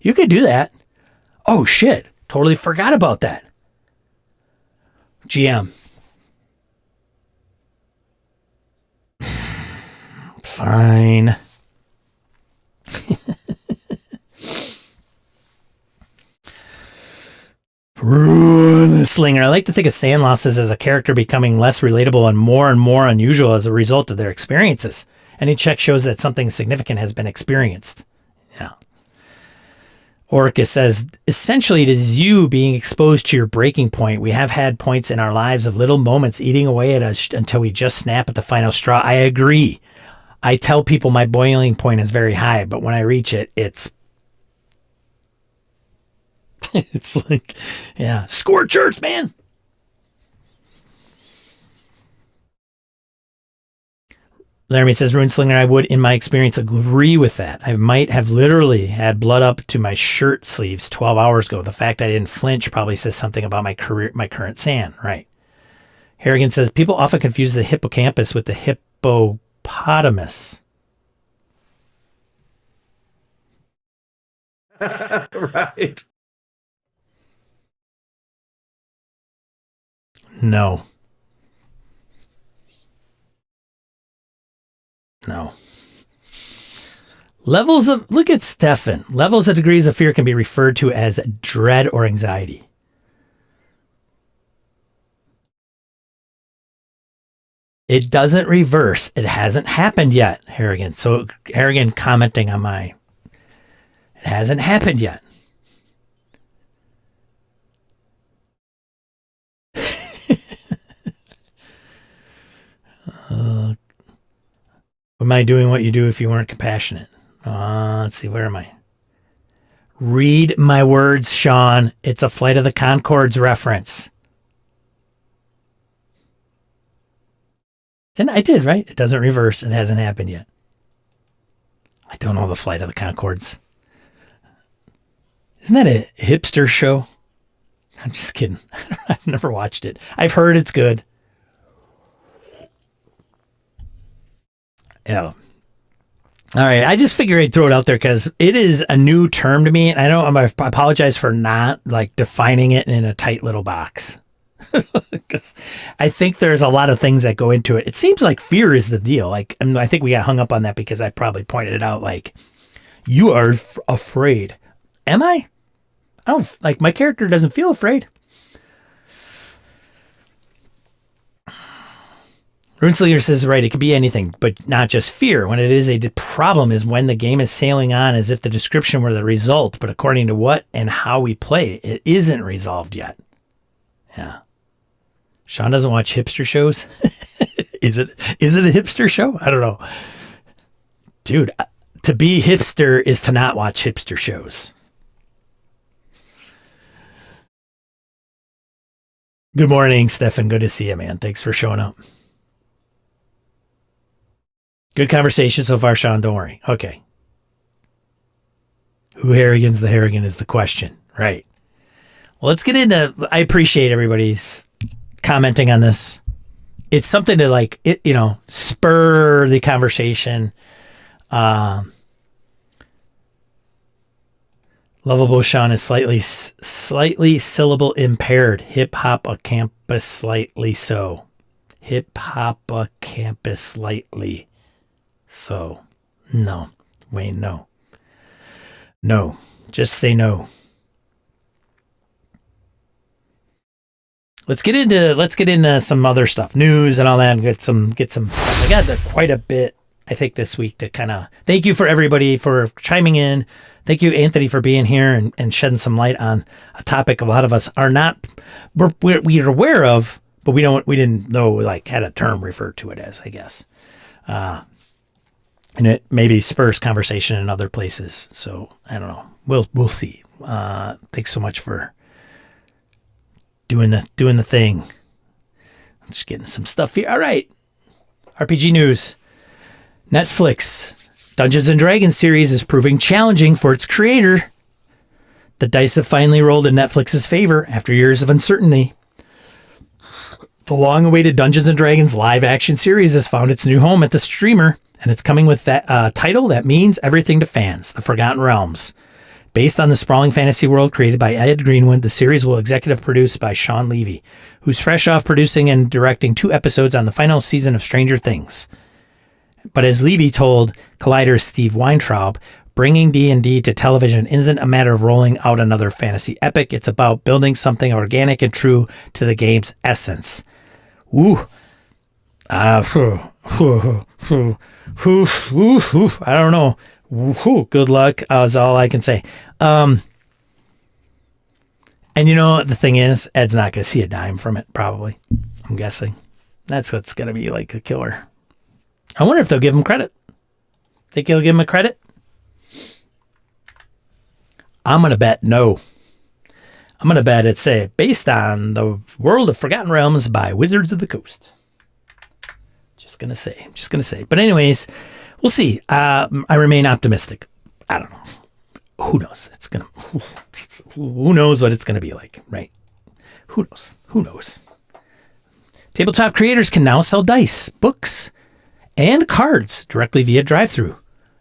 You could do that. Oh, shit. Totally forgot about that. GM. Fine. Slinger. I like to think of sand losses as a character becoming less relatable and more unusual as a result of their experiences. Any check shows that something significant has been experienced. Yeah. Orcus says, essentially it is you being exposed to your breaking point. We have had points in our lives of little moments eating away at us until we just snap at the final straw. I agree. I tell people my boiling point is very high, but when I reach it, it's like, yeah, scorch earth, man. Laramie says, Runeslinger, I would, in my experience, agree with that. I might have literally had blood up to my shirt sleeves 12 hours ago. The fact I didn't flinch probably says something about my current sand. Right. Harrigan says, people often confuse the hippocampus with the hippopotamus. Right. No. Look at Stefan. Levels of degrees of fear can be referred to as dread or anxiety. It doesn't reverse. It hasn't happened yet, Harrigan. So Harrigan commenting on it hasn't happened yet. Am I doing what you do if you weren't compassionate? Let's see, where am I? Read my words, Sean. It's a Flight of the Conchords reference. And I did, right? It doesn't reverse. It hasn't happened yet. I don't know the Flight of the Conchords. Isn't that a hipster show? I'm just kidding. I've never watched it. I've heard it's good. Yeah. All right. I just figured I'd throw it out there because it is a new term to me. And I apologize for not like defining it in a tight little box. Because I think there's a lot of things that go into it. It seems like fear is the deal. Like, and I think we got hung up on that because I probably pointed it out. Like, you are afraid. Am I? I don't, like, my character doesn't feel afraid. Runeslinger says, right, it could be anything, but not just fear. When it is a problem is when the game is sailing on as if the description were the result, but according to what and how we play, it isn't resolved yet. Yeah. Sean doesn't watch hipster shows. Is it a hipster show? I don't know. Dude, to be hipster is to not watch hipster shows. Good morning, Stefan. Good to see you, man. Thanks for showing up. Good conversation so far, Sean. Don't worry. Okay. Who Harrigan's the Harrigan is the question. Right. Well, let's get into, I appreciate everybody's commenting on this. It's something to like, spur the conversation. Lovable Sean is slightly syllable impaired. Hip hop a campus slightly so. Hip hop a campus slightly so. No. Wayne, no. No. Just say no. Let's get into some other stuff, news and all that, and get some stuff. I got quite a bit, I think, this week to kind of thank you for everybody for chiming in. Thank you, Anthony, for being here and shedding some light on a topic a lot of us are not we're aware of, but we didn't know like had a term referred to it as, I guess. And it maybe spurs conversation in other places. So I don't know. We'll see. Thanks so much for doing the thing. I'm just getting some stuff here. All right. RPG news. Netflix Dungeons & Dragons series is proving challenging for its creator. The dice have finally rolled in Netflix's favor after years of uncertainty. The long-awaited Dungeons & Dragons live-action series has found its new home at the streamer, and it's coming with that title that means everything to fans, The Forgotten Realms. Based on the sprawling fantasy world created by Ed Greenwood, the series will executive produced by Sean Levy, who's fresh off producing and directing 2 episodes on the final season of Stranger Things. But as Levy told Collider's Steve Weintraub, bringing D&D to television isn't a matter of rolling out another fantasy epic. It's about building something organic and true to the game's essence. Ooh. I don't know. Good luck is all I can say. And you know, the thing is, Ed's not going to see a dime from it, probably. I'm guessing. That's what's going to be like a killer. I wonder if they'll give him credit. Think he'll give him a credit? I'm going to bet no. I'm going to bet it's based on the World of Forgotten Realms by Wizards of the Coast. Just going to say. But anyways, we'll see. I remain optimistic. I don't know. Who knows? Who knows what it's going to be like, right? Who knows? Tabletop creators can now sell dice, books, and cards directly via drive-thru.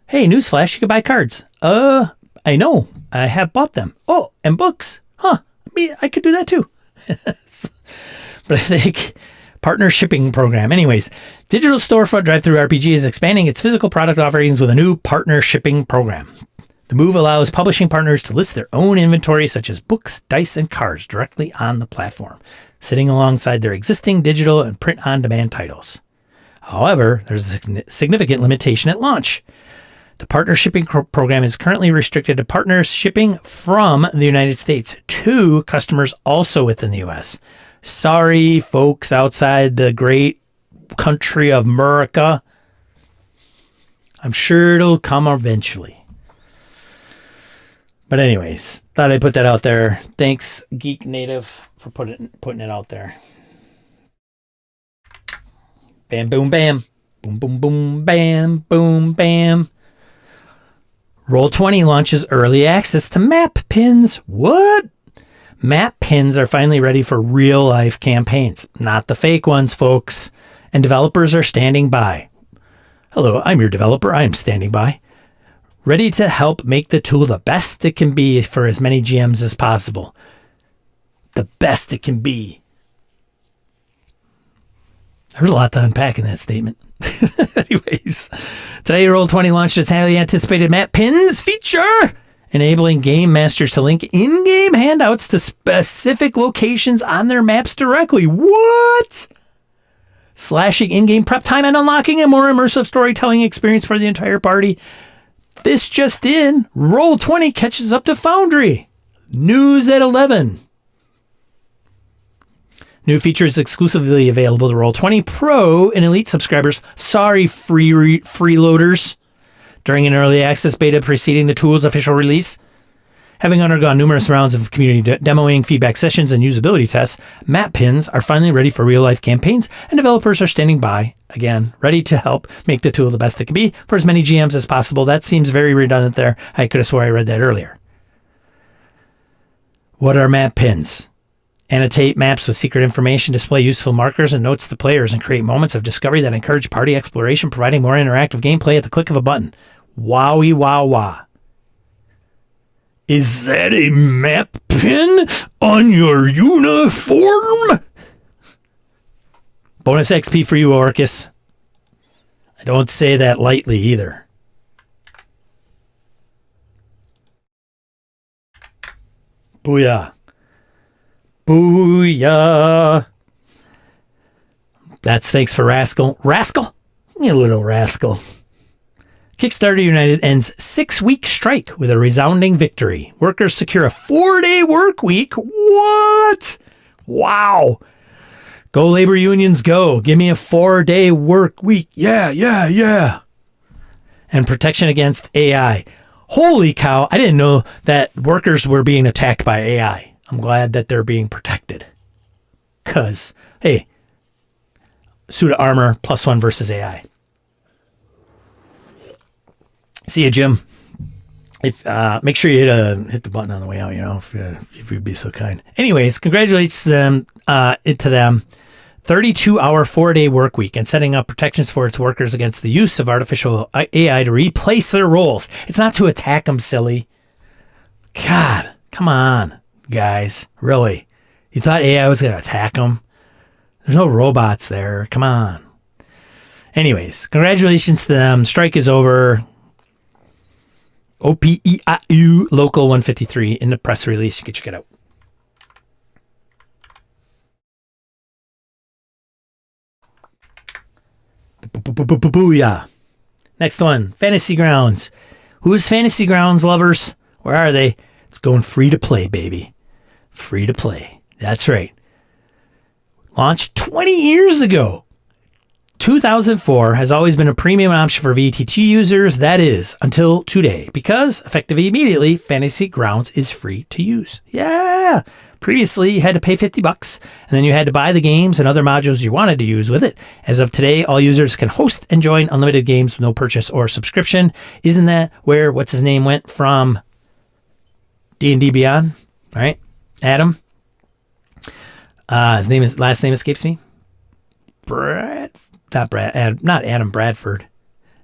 Hey, newsflash, you can buy cards. I know. I have bought them. Oh, and books. Huh. I could do that too. But I think partner shipping program. Anyways, Digital Storefront Drive-Thru RPG is expanding its physical product offerings with a new partner shipping program. The move allows publishing partners to list their own inventory, such as books, dice, and cards, directly on the platform, sitting alongside their existing digital and print-on-demand titles. However, there's a significant limitation at launch. The partner shipping program is currently restricted to partners shipping from the United States to customers also within the U.S. Sorry, folks outside the great country of America. I'm sure it'll come eventually. But anyways, thought I'd put that out there. Thanks, Geek Native, for putting it out there. Bam, boom, bam. Boom, boom, boom, bam, boom, bam. Roll20 launches early access to map pins. What? Map pins are finally ready for real-life campaigns, not the fake ones, folks. And developers are standing by. Hello, I'm your developer. I'm standing by. Ready to help make the tool the best it can be for as many GMs as possible. The best it can be. There's a lot to unpack in that statement. Anyways, today Roll20 launched its highly anticipated map pins feature, enabling game masters to link in-game handouts to specific locations on their maps directly. What? Slashing in-game prep time and unlocking a more immersive storytelling experience for the entire party. This just in, Roll20 catches up to Foundry. News at 11. New features exclusively available to Roll20 Pro and Elite subscribers. Sorry, freeloaders. During an early access beta preceding the tool's official release, having undergone numerous rounds of community demoing, feedback sessions, and usability tests, map pins are finally ready for real-life campaigns, and developers are standing by, again, ready to help make the tool the best it can be for as many GMs as possible. That seems very redundant there. I could have swore I read that earlier. What are map pins? Annotate maps with secret information, display useful markers and notes to players, and create moments of discovery that encourage party exploration, providing more interactive gameplay at the click of a button. Wowie wow wow. Is that a map pin on your uniform? Bonus XP for you, Orcus. I don't say that lightly either. Booyah. Booyah. That's thanks for Rascal. Rascal? You little rascal. Kickstarter United ends 6-week strike with a resounding victory. Workers secure a 4-day work week. What? Wow. Go labor unions, go. Give me a 4-day work week. Yeah. And protection against AI. Holy cow. I didn't know that workers were being attacked by AI. I'm glad that they're being protected. Because, hey, suit of armor +1 versus AI. See you, Jim. If make sure you hit the button on the way out, if you'd be so kind. Anyways, congratulations to them. 32-hour, 4-day work week and setting up protections for its workers against the use of artificial AI to replace their roles. It's not to attack them, silly. God, come on, guys. Really? You thought AI was going to attack them? There's no robots there. Come on. Anyways, congratulations to them. Strike is over. OPEIU Local 153 in the press release. You can check it out. Booyah. Next one, Fantasy Grounds. Who's Fantasy Grounds lovers? Where are they? It's going free to play, baby. Free to play. That's right. Launched 20 years ago. 2004 has always been a premium option for VTT users. That is until today, because effectively immediately, Fantasy Grounds is free to use. Yeah. Previously, you had to pay $50, and then you had to buy the games and other modules you wanted to use with it. As of today, all users can host and join unlimited games with no purchase or subscription. Isn't that where what's his name went from D&D Beyond? All right, Adam. His last name escapes me. Not Adam Bradford.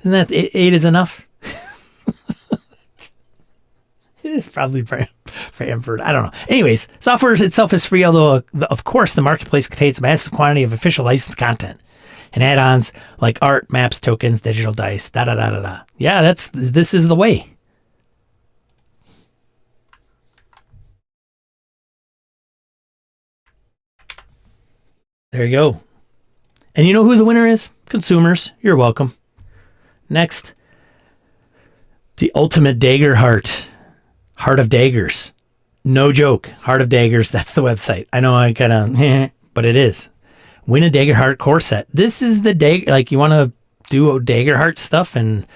Isn't that 8 is enough? It's probably Bradford. I don't know. Anyways, software itself is free, although, of course, the marketplace contains a massive quantity of official licensed content and add-ons like art, maps, tokens, digital dice, da-da-da-da-da. Yeah, this is the way. There you go. And you know who the winner is? Consumers. You're welcome. Next, the ultimate dagger heart. Heart of Daggers. No joke. Heart of Daggers. That's the website. I know I kind of, but it is. Win a Dagger Heart core set. This is the dagger. Like, you want to do Dagger Heart stuff and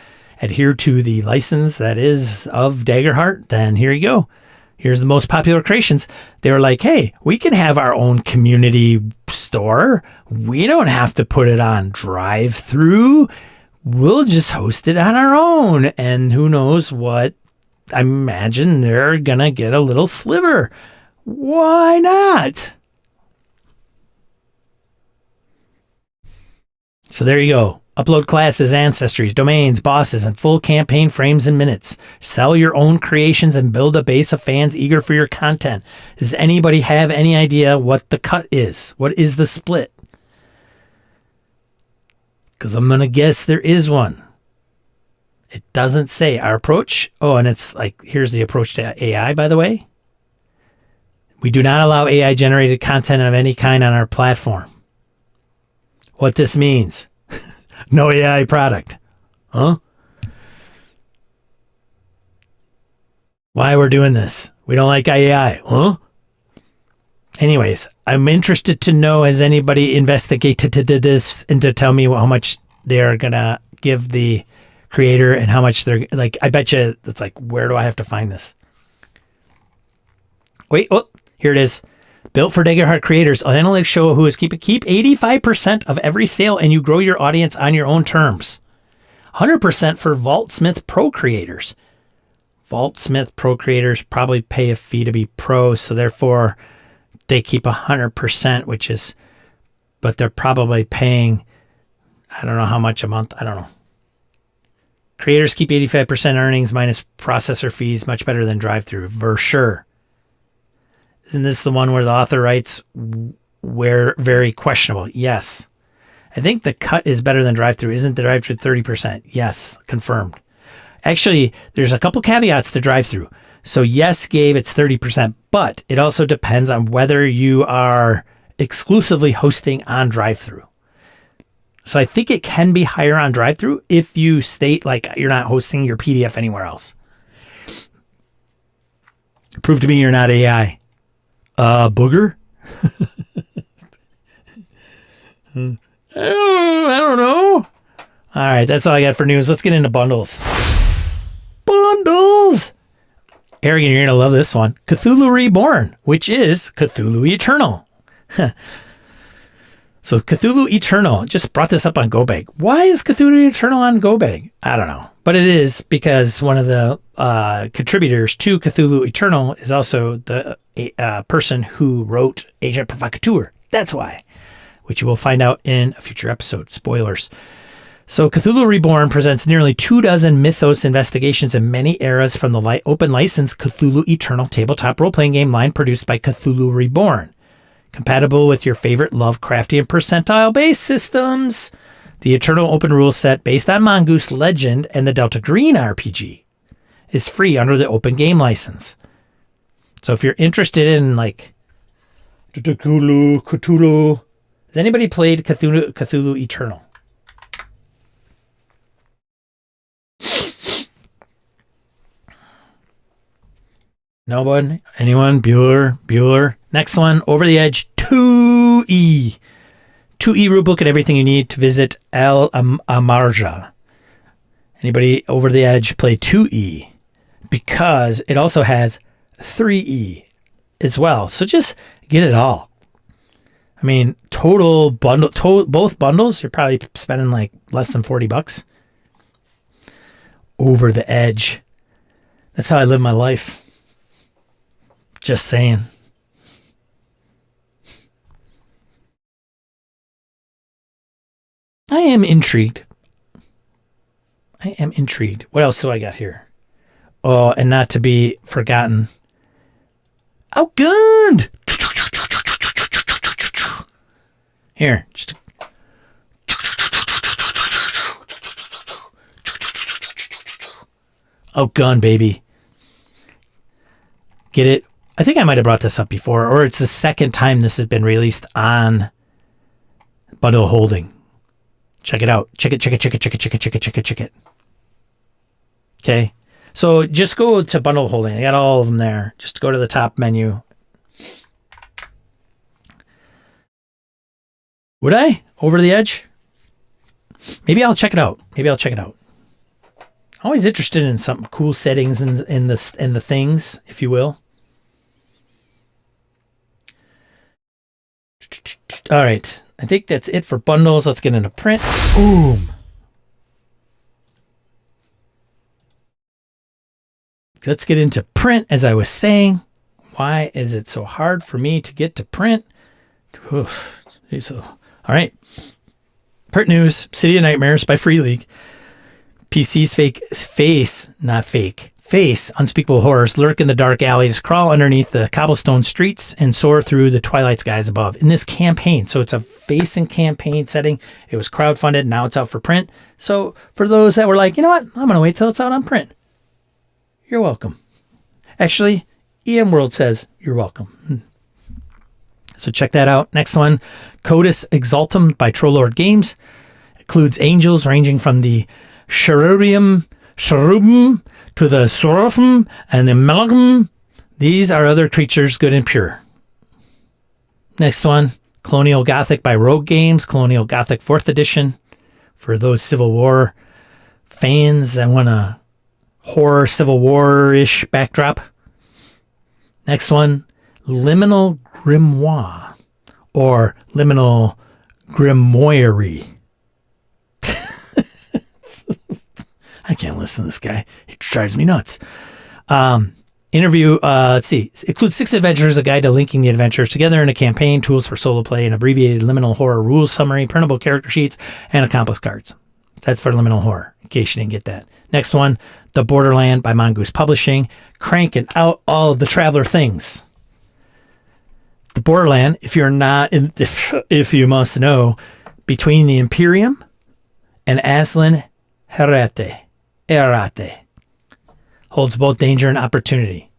adhere to the license that is of Dagger Heart, then here you go. Here's the most popular creations. They were like, hey, we can have our own community store. We don't have to put it on drive-through. We'll just host it on our own. And who knows what, I imagine they're going to get a little sliver. Why not? So there you go. Upload classes, ancestries, domains, bosses, and full campaign frames and minutes. Sell your own creations and build a base of fans eager for your content. Does anybody have any idea what the cut is? What is the split? Because I'm going to guess there is one. It doesn't say our approach. Oh, and it's like, here's the approach to AI, by the way. We do not allow AI-generated content of any kind on our platform. What this means. No AI product. Huh? Why we're doing this? We don't like AI. Huh? Anyways, I'm interested to know, has anybody investigated this and to tell me how much they're going to give the creator and how much they're, like, I bet you it's like, where do I have to find this? Wait, oh, here it is. Built for Daggerheart creators, analytics show who is keep 85% of every sale and you grow your audience on your own terms. 100% for Vaultsmith Pro creators. Vaultsmith Pro creators probably pay a fee to be pro, so therefore they keep 100%, which is, but they're probably paying, I don't know how much a month, I don't know. Creators keep 85% earnings minus processor fees, much better than drive-through, for sure. Isn't this the one where the author writes, where very questionable? Yes. I think the cut is better than drive-through. Isn't the drive-through 30%? Yes, confirmed. Actually, there's a couple caveats to drive-through. So yes, Gabe, it's 30%, but it also depends on whether you are exclusively hosting on drive-through. So I think it can be higher on drive-through if you state like you're not hosting your PDF anywhere else. Prove to me you're not AI. Booger? I don't know. All right, that's all I got for news. Let's get into bundles. Bundles! Arrogant, you're going to love this one. Cthulhu Reborn, which is Cthulhu Eternal. So Cthulhu Eternal, just brought this up on GoBag. Why is Cthulhu Eternal on GoBag? I don't know. But it is because one of the contributors to Cthulhu Eternal is also the person who wrote Agent Provocateur. That's why, which you will find out in a future episode. Spoilers. So Cthulhu Reborn presents nearly 24 mythos investigations in many eras from the open license Cthulhu Eternal tabletop role-playing game line produced by Cthulhu Reborn. Compatible with your favorite Lovecraftian percentile-based systems. The Eternal open rule set based on Mongoose Legend and the Delta Green RPG is free under the open game license. So if you're interested in like Cthulhu, has anybody played Cthulhu Eternal? No one? Anyone? Bueller. Next one, Over the Edge 2E. 2E rulebook and everything you need to visit El Amarja. Anybody Over the Edge play 2E? Because it also has 3E as well. So just get it all. I mean, total bundle, both bundles, you're probably spending like less than $40. Over the Edge. That's how I live my life. Just saying. I am intrigued. What else do I got here? Oh, and not to be forgotten. Outgunned! Here, just... Outgunned, baby. Get it? I think I might have brought this up before, or it's the second time this has been released on Bundle Holding. Check it out. Check it. Okay. So just go to Bundle Holding. I got all of them there. Just go to the top menu. Would I? Over the Edge? Maybe I'll check it out. Always interested in some cool settings in the things, if you will. All right. I think that's it for bundles. Let's get into print. Boom. Let's get into print. As I was saying, why is it so hard for me to get to print? Oof. All right. Print news. City of Nightmares by Free League. PC's face unspeakable horrors lurk in the dark alleys, crawl underneath the cobblestone streets, and soar through the twilight skies above. In this campaign, so it's a face and campaign setting. It was crowdfunded. Now it's out for print. So for those that were like, you know what, I'm going to wait till it's out on print. You're welcome. Actually, EM World says you're welcome. So check that out. Next one, Codus Exaltum by Trollord Games. Includes angels ranging from the cherubim to the seraphim and the melagum. These are other creatures, good and pure. Next one, Colonial Gothic by Rogue Games. Colonial Gothic 4th edition. For those Civil War fans that want a horror Civil War-ish backdrop. Next one, Liminal Grimoire or Liminal Grimoire. I can't listen to this guy. He drives me nuts. Interview, let's see. It includes 6 adventures, a guide to linking the adventures together in a campaign, tools for solo play, an abbreviated liminal horror rules summary, printable character sheets, and accomplice cards. That's for liminal horror, in case you didn't get that. Next one, The Borderland by Mongoose Publishing. Cranking out all of the Traveler things. The Borderland, if you're not, if you must know, between the Imperium and Aslan Errate holds both danger and opportunity.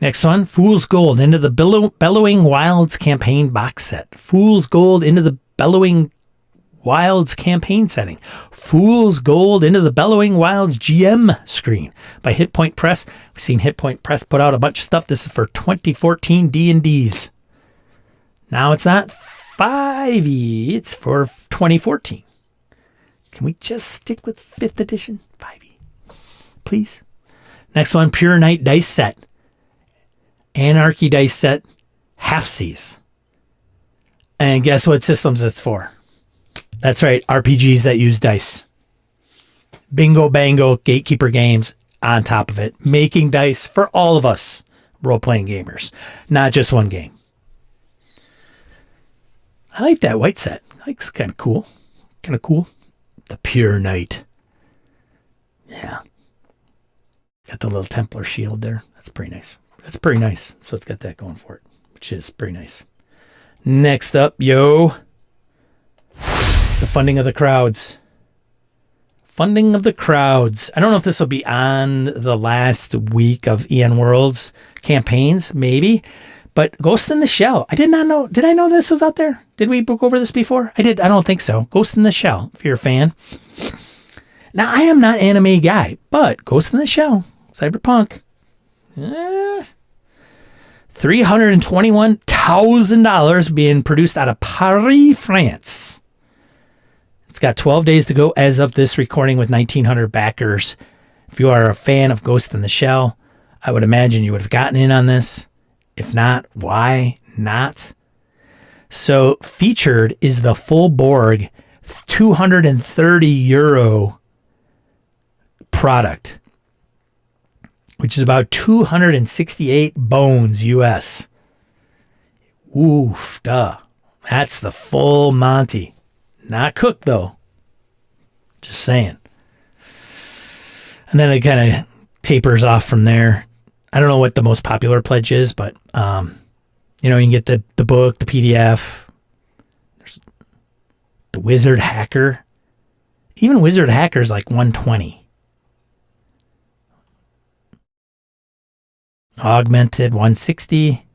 Next one, Fool's Gold into the Bellowing Wilds campaign box set. Fool's Gold into the Bellowing Wilds campaign setting. Fool's Gold into the Bellowing Wilds GM screen by Hit Point Press. We've seen Hit Point Press put out a bunch of stuff. This is for 2014 D&Ds. Now it's not 5e, it's for 2014. Can we just stick with 5th edition 5e, please? Next one, Pure Night dice set. Anarchy dice set, half C's. And guess what systems it's for? That's right. RPGs that use dice. Bingo, bango, gatekeeper games on top of it. Making dice for all of us role-playing gamers. Not just one game. I like that white set. It's kind of cool. Kind of cool. The Pure Knight. Yeah. Got the little Templar shield there. That's pretty nice. That's pretty nice. So it's got that going for it, which is pretty nice. Next up, the funding of the crowds. Funding of the crowds. I don't know if this will be on the last week of EN World's campaigns, maybe. But Ghost in the Shell. I did not know. Did I know this was out there? Did we book over this before? I did. I don't think so. Ghost in the Shell, if you're a fan. Now, I am not an anime guy, but Ghost in the Shell, Cyberpunk. $321,000 being produced out of Paris, France. It's got 12 days to go as of this recording with 1,900 backers. If you are a fan of Ghost in the Shell, I would imagine you would have gotten in on this. If not, why not? So featured is the full Borg 230 euro product, which is about 268 bones US. Oof, duh. That's the full Monty. Not cooked, though. Just saying. And then it kind of tapers off from there. I don't know what the most popular pledge is, but, you can get the book, the PDF. There's the Wizard Hacker. Even Wizard Hacker is like 120. Augmented 160.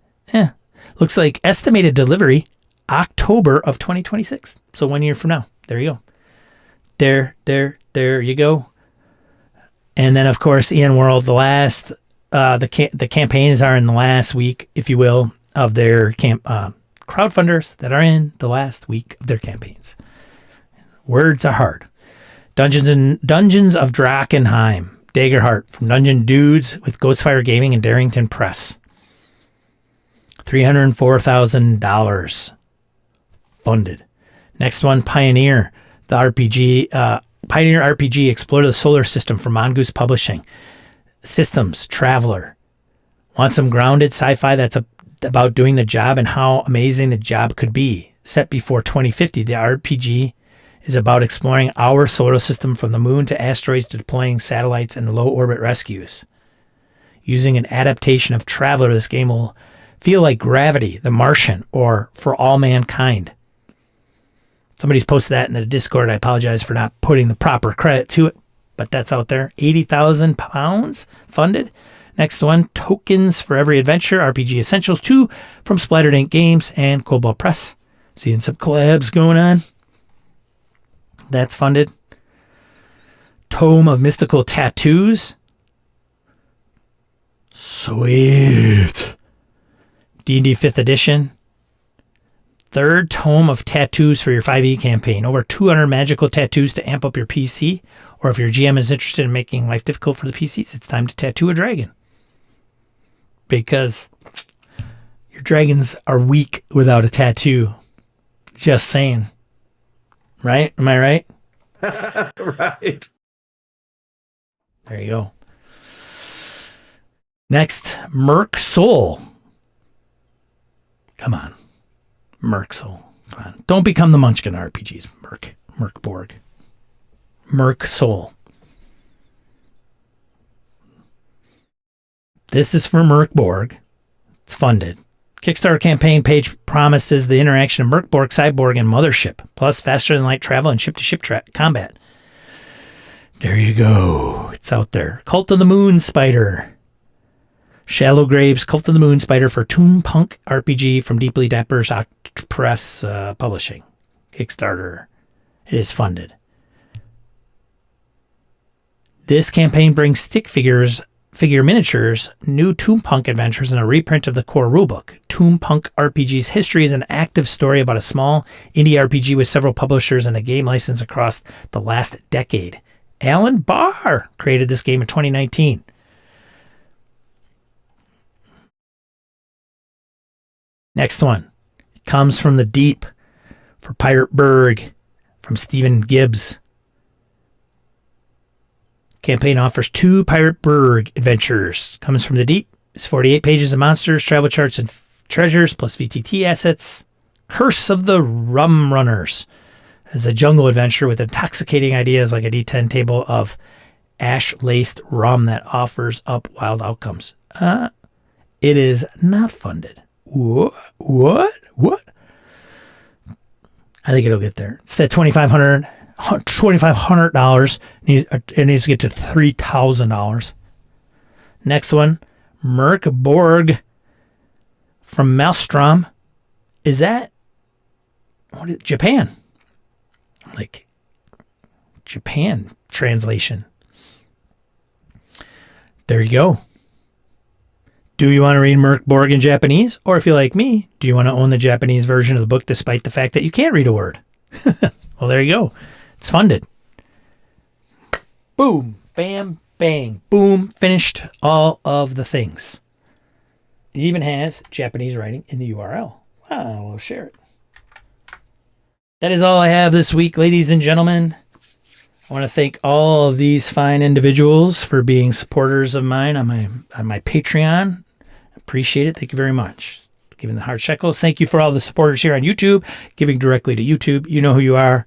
Looks like estimated delivery October of 2026. So 1 year from now. There you go. There you go. And then, of course, EN World, the last, the campaigns are in the last week, if you will, of their crowdfunders that are in the last week of their campaigns. Words are hard. Dungeons of Drakkenheim. Daggerheart from Dungeon Dudes with Ghostfire Gaming and Darrington Press. $304,000 funded. Next one, Pioneer, the RPG. Pioneer RPG, Explore the Solar System from Mongoose Publishing. Systems, Traveler. Want some grounded sci-fi that's about doing the job and how amazing the job could be. Set before 2050, the RPG is about exploring our solar system from the moon to asteroids to deploying satellites and low-orbit rescues. Using an adaptation of Traveler, this game will feel like Gravity, The Martian, or For All Mankind. Somebody's posted that in the Discord. I apologize for not putting the proper credit to it, but that's out there. £80,000 funded. Next one, Tokens for Every Adventure, RPG Essentials 2 from Splattered Ink Games and Cobalt Press. Seeing some collabs going on. That's funded. Tome of Mystical Tattoos. Sweet. D&D 5th edition. Third tome of tattoos for your 5e campaign. Over 200 magical tattoos to amp up your PC. Or if your GM is interested in making life difficult for the PCs, it's time to tattoo a dragon. Because your dragons are weak without a tattoo. Just saying. Right? Am I right? Right. There you go. Next, Merc Soul. Come on. Merc Soul. Come on. Don't become the Munchkin RPGs, Merc Borg. Merc Soul. This is for Merc Borg. It's funded. Kickstarter campaign page promises the interaction of Merc Borg, Cyborg, and Mothership, plus faster-than-light travel and ship-to-ship combat. There you go. It's out there. Cult of the Moon Spider. Shallow Graves, Cult of the Moon Spider for Toon Punk RPG from Deeply Dapper's Press Publishing. Kickstarter. It is funded. This campaign brings stick figure miniatures, new Toon Punk adventures, and a reprint of the core rulebook. Toon Punk RPG's history is an active story about a small indie RPG with several publishers and a game license across the last decade. Alan Barr created this game in 2019. Next one comes from the deep for Pirate Berg from Stephen Gibbs. Campaign offers 2 Pirate Berg adventures. Comes from the deep. It's 48 pages of monsters, travel charts, and treasures, plus VTT assets. Curse of the Rum Runners is a jungle adventure with intoxicating ideas like a D10 table of ash-laced rum that offers up wild outcomes. It is not funded. What? I think it'll get there. It's that $2,500. It needs to get to $3,000. Next one, Merc Borg from Maelstrom. Is that Japan? Like Japan translation. There you go. Do you want to read Merc Borg in Japanese? Or if you're like me, do you want to own the Japanese version of the book despite the fact that you can't read a word? Well, there you go. It's funded. Boom, bam, bang, boom, finished all of the things. It even has Japanese writing in the URL. Wow, we'll share it. That is all I have this week, ladies and gentlemen. I want to thank all of these fine individuals for being supporters of mine on my Patreon. Appreciate it. Thank you very much. Giving the hard shekels. Thank you for all the supporters here on YouTube, giving directly to YouTube. You know who you are.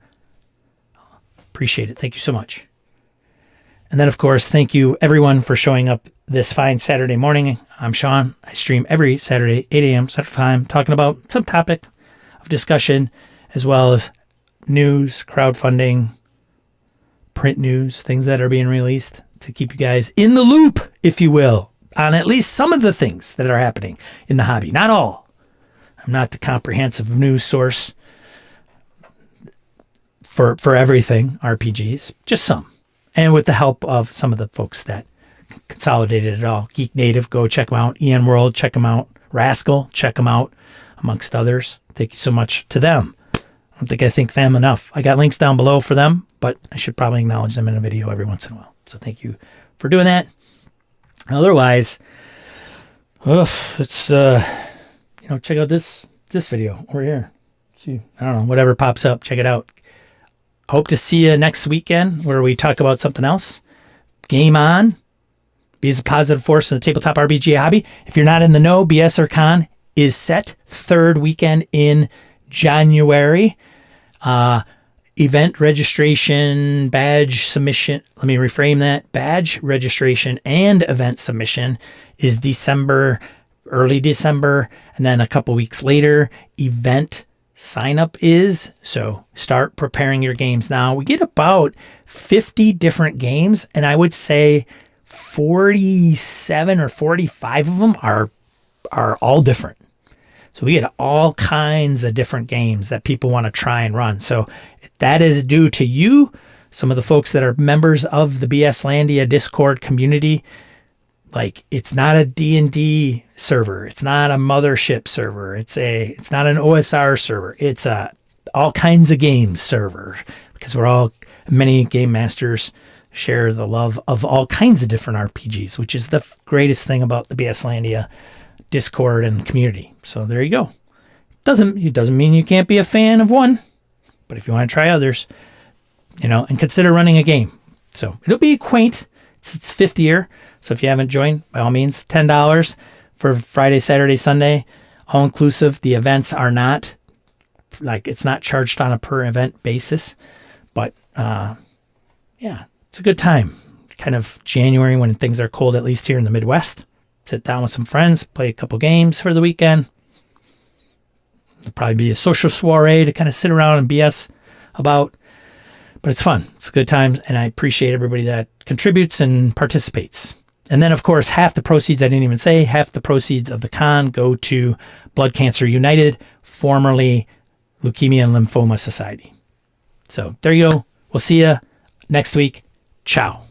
Appreciate it. Thank you so much. And then, of course, thank you everyone for showing up this fine Saturday morning. I'm Sean. I stream every Saturday, 8 a.m. Central Time, talking about some topic of discussion, as well as news, crowdfunding, print news, things that are being released to keep you guys in the loop, if you will, on at least some of the things that are happening in the hobby. Not all. I'm not the comprehensive news source for everything RPGs, just some. And with the help of some of the folks that consolidated it all. Geek Native, go check them out. EN World, check them out. Rascal, check them out, amongst others. Thank you so much to them. I don't think I thank them enough. I got links down below for them, but I should probably acknowledge them in a video every once in a while. So thank you for doing that. Otherwise, let's check out this video over here. See, I don't know, whatever pops up, check it out. Hope to see you next weekend where we talk about something else. Game on. Be as a positive force in the tabletop RPG hobby. If you're not in the know, BS or Con is set 3rd weekend in January. Event registration, badge submission. Let me reframe that. Badge registration and event submission is December, early December. And then a couple weeks later, event sign up is. So start preparing your games now. We get about 50 different games, and I would say 47 or 45 of them are all different. So we get all kinds of different games that people want to try and run. So that is due to you, some of the folks that are members of the BS Landia Discord community. Like, it's not a D&D server. It's not a mothership server. It's not an OSR server. It's a all kinds of games server, because many game masters share the love of all kinds of different RPGs, which is the greatest thing about the BS Landia Discord and community. So there you go. It doesn't mean you can't be a fan of one, but if you want to try others, and consider running a game. So it'll be quaint. It's its 5th year. So if you haven't joined, by all means, $10 for Friday, Saturday, Sunday, all inclusive. The events are not it's not charged on a per event basis, but it's a good time. Kind of January when things are cold, at least here in the Midwest. Sit down with some friends, play a couple games for the weekend. It'll probably be a social soiree to kind of sit around and BS about. But it's fun. It's a good time, and I appreciate everybody that contributes and participates. And then, of course, half the proceeds of the con go to Blood Cancer United, formerly Leukemia and Lymphoma Society. So there you go. We'll see you next week. Ciao.